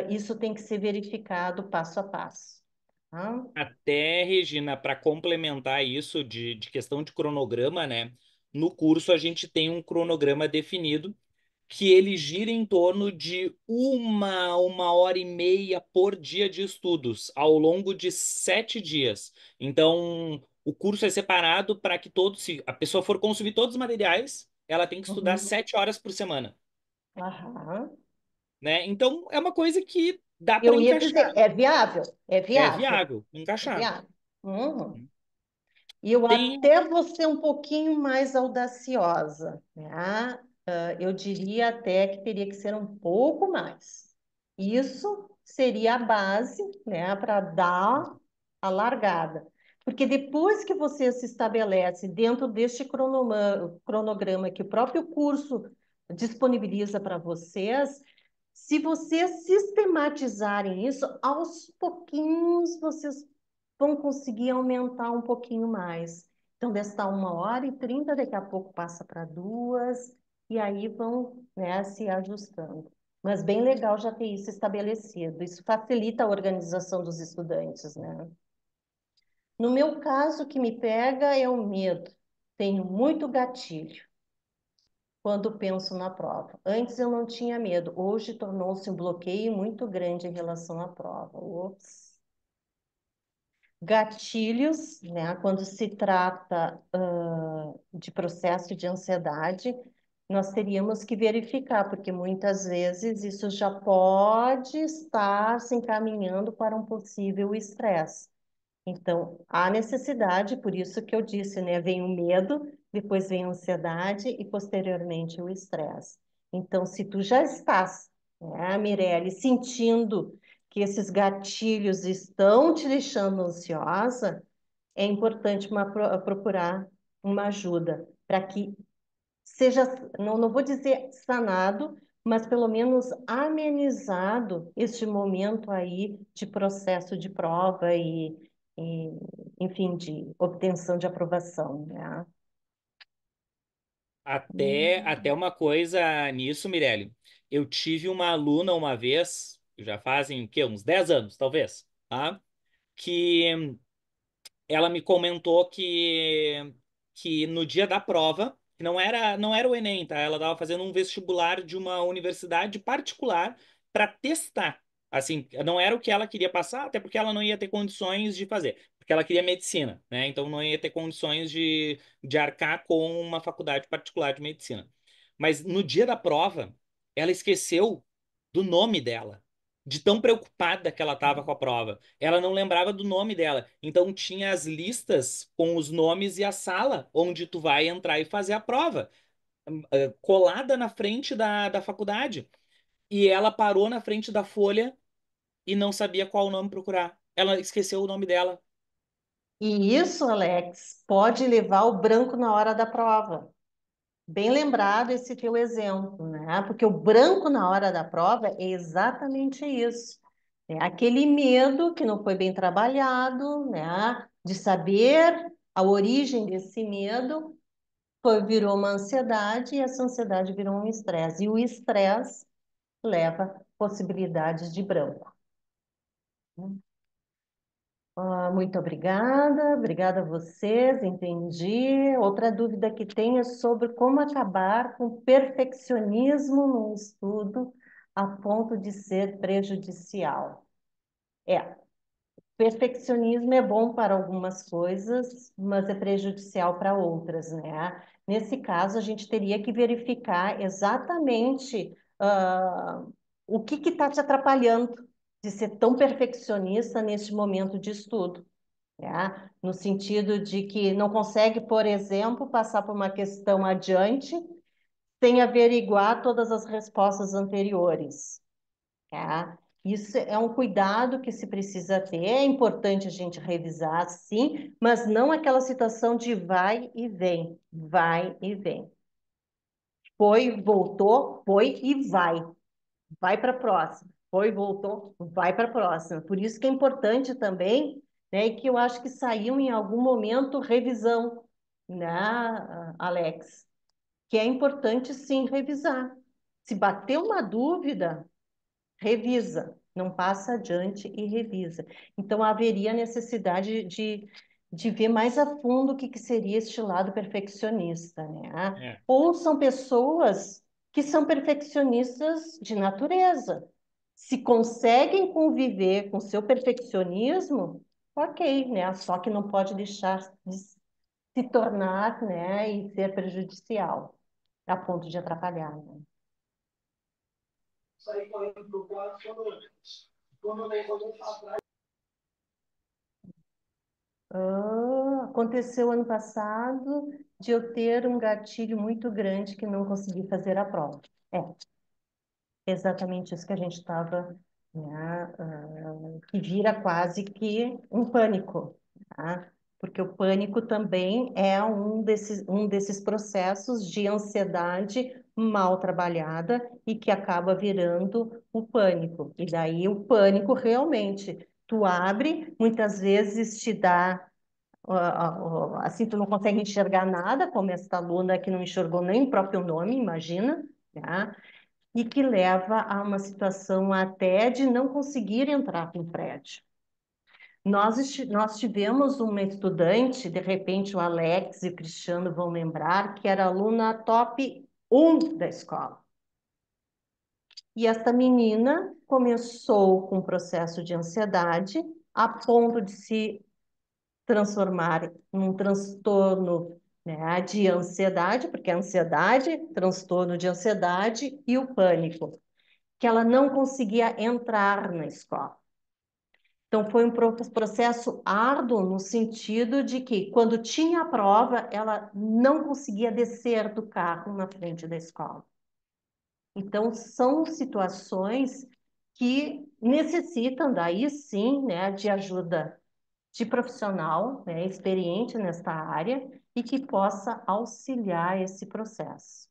isso tem que ser verificado passo a passo. Tá? Até, Regina, para complementar isso de questão de cronograma, né? No curso a gente tem um cronograma definido que ele gira em torno de uma hora e meia por dia de estudos, ao longo de 7 dias. Então, o curso é separado para que todos, se a pessoa for consumir todos os materiais, ela tem que estudar Uhum. 7 horas por semana, Aham. né? Então, é uma coisa que dá para Eu ia dizer, encaixar. é viável? É É viável. viável É encaixar. viável. Uhum. E eu Tem até vou ser um pouquinho mais audaciosa, né? Eu diria até que teria que ser um pouco mais. Isso seria a base, né, para dar a largada. Porque depois que você se estabelece dentro deste cronograma que o próprio curso disponibiliza para vocês, se vocês sistematizarem isso, aos pouquinhos vocês vão conseguir aumentar um pouquinho mais. Então, desta 1h30, daqui a pouco passa para 2, e aí vão, né, se ajustando. Mas bem legal já ter isso estabelecido. Isso facilita a organização dos estudantes, né? No meu caso, o que me pega é o medo. Tenho muito gatilho quando penso na prova. Antes eu não tinha medo, hoje tornou-se um bloqueio muito grande em relação à prova. Ops. Gatilhos, né? Quando se trata de processo de ansiedade, nós teríamos que verificar, porque muitas vezes isso já pode estar se encaminhando para um possível estresse. Então, há necessidade, por isso que eu disse, né? Vem o medo, depois vem a ansiedade e posteriormente o estresse. Então, se tu já estás, né, Mirelle, sentindo que esses gatilhos estão te deixando ansiosa, é importante procurar uma ajuda para que seja, não vou dizer sanado, mas pelo menos amenizado este momento aí de processo de prova e, enfim, de obtenção de aprovação, né? até uma coisa nisso, Mirelle. Eu tive uma aluna uma vez, já fazem o quê? Uns 10 anos, talvez, tá? Que ela me comentou que no dia da prova que não era o Enem, tá? Ela estava fazendo um vestibular de uma universidade particular para testar. Assim, não era o que ela queria passar, até porque ela não ia ter condições de fazer, porque ela queria medicina, né? Então não ia ter condições de arcar com uma faculdade particular de medicina. Mas no dia da prova, ela esqueceu do nome dela, de tão preocupada que ela estava com a prova. Ela não lembrava do nome dela. Então tinha as listas com os nomes e a sala onde tu vai entrar e fazer a prova, colada na frente da faculdade. E ela parou na frente da folha e não sabia qual nome procurar. Ela esqueceu o nome dela. E isso, Alex, pode levar ao branco na hora da prova. Bem lembrado esse teu exemplo, né? Porque o branco na hora da prova é exatamente isso. É aquele medo que não foi bem trabalhado, né? De saber a origem desse medo, virou uma ansiedade e essa ansiedade virou um estresse. E o estresse leva possibilidades de branco. Muito obrigada, obrigada a vocês, entendi. Outra dúvida que tenho é sobre como acabar com o perfeccionismo no estudo a ponto de ser prejudicial. É, perfeccionismo é bom para algumas coisas, mas é prejudicial para outras, né? Nesse caso, a gente teria que verificar exatamente o que está te atrapalhando de ser tão perfeccionista neste momento de estudo, né? No sentido de que não consegue, por exemplo, passar por uma questão adiante sem averiguar todas as respostas anteriores, tá? Isso é um cuidado que se precisa ter. É importante a gente revisar, sim, mas não aquela situação de vai e vem, vai e vem. Foi, voltou, foi e vai para a próxima. Foi, voltou, vai para a próxima. Por isso que é importante também, né, e que eu acho que saiu em algum momento revisão, né, Alex? Que é importante sim revisar. Se bater uma dúvida, revisa, não passa adiante e revisa. Então, haveria necessidade de ver mais a fundo o que, que seria este lado perfeccionista, né? É, Ou são pessoas que são perfeccionistas de natureza. Se conseguem conviver com seu perfeccionismo, ok, né? Só que não pode deixar de se tornar, né, e ser prejudicial, a ponto de atrapalhar, né? Aconteceu ano passado de eu ter um gatilho muito grande que não consegui fazer a prova. É, exatamente isso que a gente estava, né, que vira quase que um pânico, tá? Porque o pânico também é um desses processos de ansiedade mal trabalhada e que acaba virando o pânico. E daí o pânico realmente, tu abre, muitas vezes te dá assim, tu não consegue enxergar nada, como esta aluna que não enxergou nem o próprio nome, imagina, tá? E que leva a uma situação até de não conseguir entrar no prédio. Nós tivemos uma estudante, de repente o Alex e o Cristiano vão lembrar, que era aluna top 1 da escola. E esta menina começou com um processo de ansiedade, a ponto de se transformar num transtorno, né, de ansiedade, porque a ansiedade, transtorno de ansiedade e o pânico, que ela não conseguia entrar na escola. Então, foi um processo árduo no sentido de que, quando tinha a prova, ela não conseguia descer do carro na frente da escola. Então, são situações que necessitam, daí sim, né, de ajuda de profissional, né, experiente nesta área e que possa auxiliar esse processo.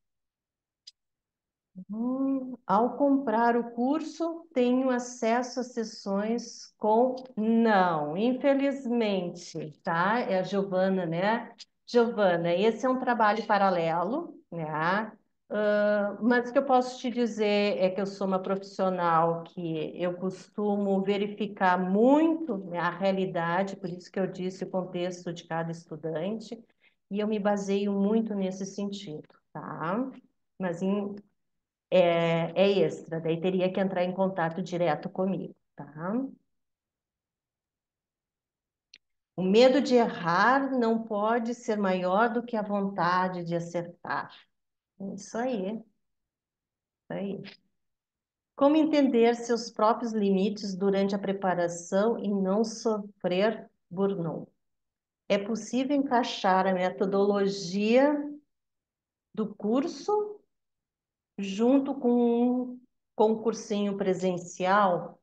Ao comprar o curso, tenho acesso a sessões com... Não, infelizmente, tá? É a Giovana, né? Giovana, esse é um trabalho paralelo, né? Mas o que eu posso te dizer é que eu sou uma profissional que eu costumo verificar muito, né, a realidade, por isso que eu disse o contexto de cada estudante, e eu me baseio muito nesse sentido, tá? Mas é extra, daí teria que entrar em contato direto comigo, tá? O medo de errar não pode ser maior do que a vontade de acertar. Isso aí, isso aí. Como entender seus próprios limites durante a preparação e não sofrer burnout? É possível encaixar a metodologia do curso junto com um concursinho presencial?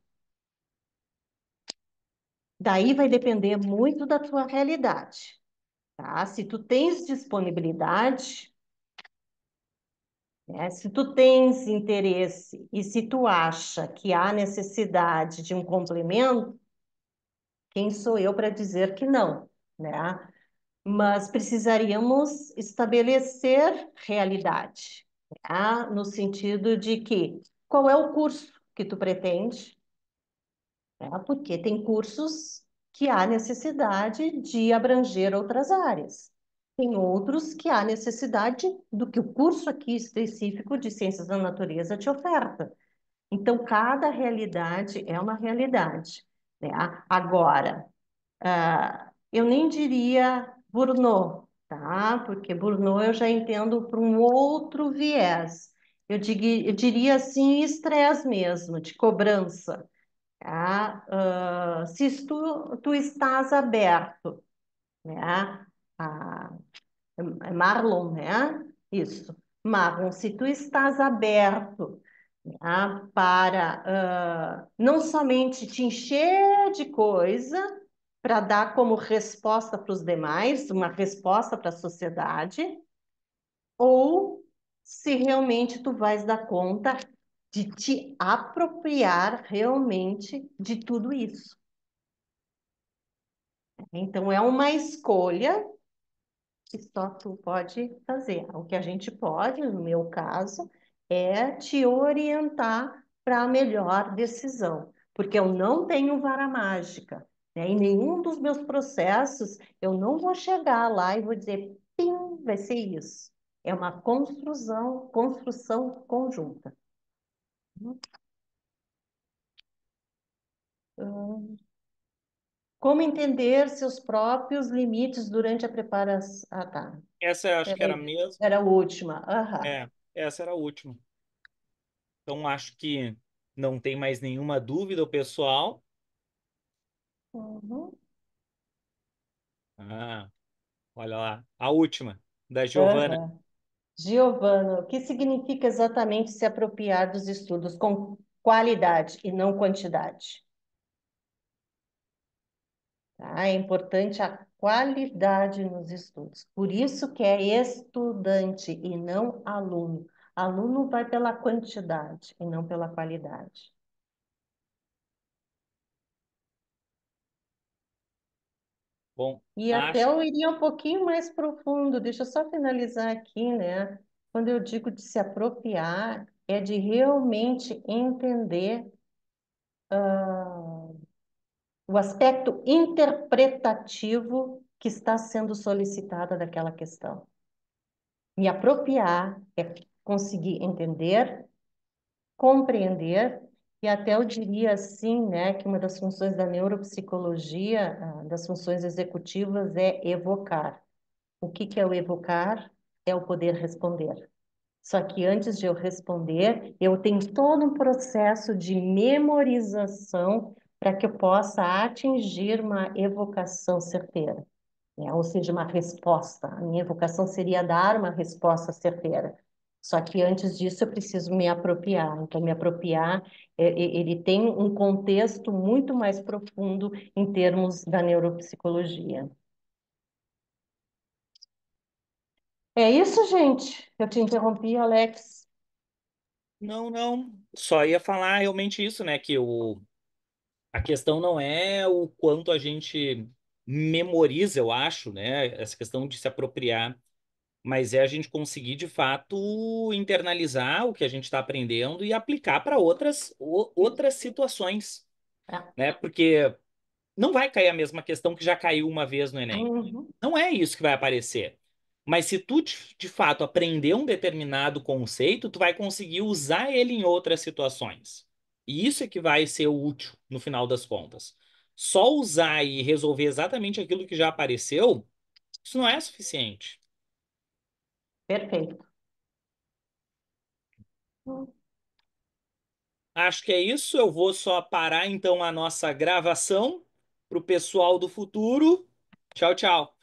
Daí vai depender muito da tua realidade, tá? Se tu tens disponibilidade, né? Se tu tens interesse e se tu acha que há necessidade de um complemento, quem sou eu para dizer que não, né? Mas precisaríamos estabelecer realidade, tá? No sentido de que qual é o curso que tu pretende, né? Porque tem cursos que há necessidade de abranger outras áreas. Tem outros que há necessidade do que o curso aqui específico de Ciências da Natureza te oferta. Então, cada realidade é uma realidade, né? Agora, eu nem diria burnout, tá? Porque burnout eu já entendo por um outro viés. Eu diria assim, estresse mesmo, de cobrança, tá? Se tu estás aberto, né? Ah, é Marlon, né? Isso. Marlon, se tu estás aberto, tá? Para não somente te encher de coisa para dar como resposta para os demais, uma resposta para a sociedade, ou se realmente tu vais dar conta de te apropriar realmente de tudo isso. Então, é uma escolha que só tu pode fazer. O que a gente pode, no meu caso, é te orientar para a melhor decisão, porque eu não tenho vara mágica, né? Em nenhum dos meus processos eu não vou chegar lá e vou dizer, pim, vai ser isso. É uma construção conjunta. Hum, Como entender seus próprios limites durante a preparação? Ah, tá. Essa eu acho Era, que era a mesma. era a última. Aham. É, essa era a última. Então acho que não tem mais nenhuma dúvida, o pessoal. Uhum. Ah, olha lá, a última, da Giovana. Aham. Giovana, o que significa exatamente se apropriar dos estudos com qualidade e não quantidade? Tá? É importante a qualidade nos estudos. Por isso que é estudante e não aluno. Aluno vai pela quantidade e não pela qualidade. Bom, E até acho. eu iria um pouquinho mais profundo. Deixa eu só finalizar aqui, né? Quando eu digo de se apropriar, é de realmente entender o aspecto interpretativo que está sendo solicitado daquela questão. Me apropriar é conseguir entender, compreender, e até eu diria assim, né, que uma das funções da neuropsicologia, das funções executivas, é evocar. O que que é o evocar? É o poder responder. Só que antes de eu responder, eu tenho todo um processo de memorização para que eu possa atingir uma evocação certeira, né? Ou seja, uma resposta. A minha evocação seria dar uma resposta certeira. Só que antes disso eu preciso me apropriar. Então, me apropriar, ele tem um contexto muito mais profundo em termos da neuropsicologia. É isso, gente. Eu te interrompi, Alex. Não, não. Só ia falar realmente isso, né? A questão não é o quanto a gente memoriza, eu acho, né? Essa questão de se apropriar, mas é a gente conseguir de fato internalizar o que a gente está aprendendo e aplicar para outras situações, É. né? Porque não vai cair a mesma questão que já caiu uma vez no Enem. Uhum. Não é isso que vai aparecer. Mas se tu de fato aprender um determinado conceito, tu vai conseguir usar ele em outras situações. E isso é que vai ser útil no final das contas. Só usar e resolver exatamente aquilo que já apareceu, isso não é suficiente. Perfeito. Acho que é isso. Eu vou só parar então a nossa gravação para o pessoal do futuro. Tchau, tchau.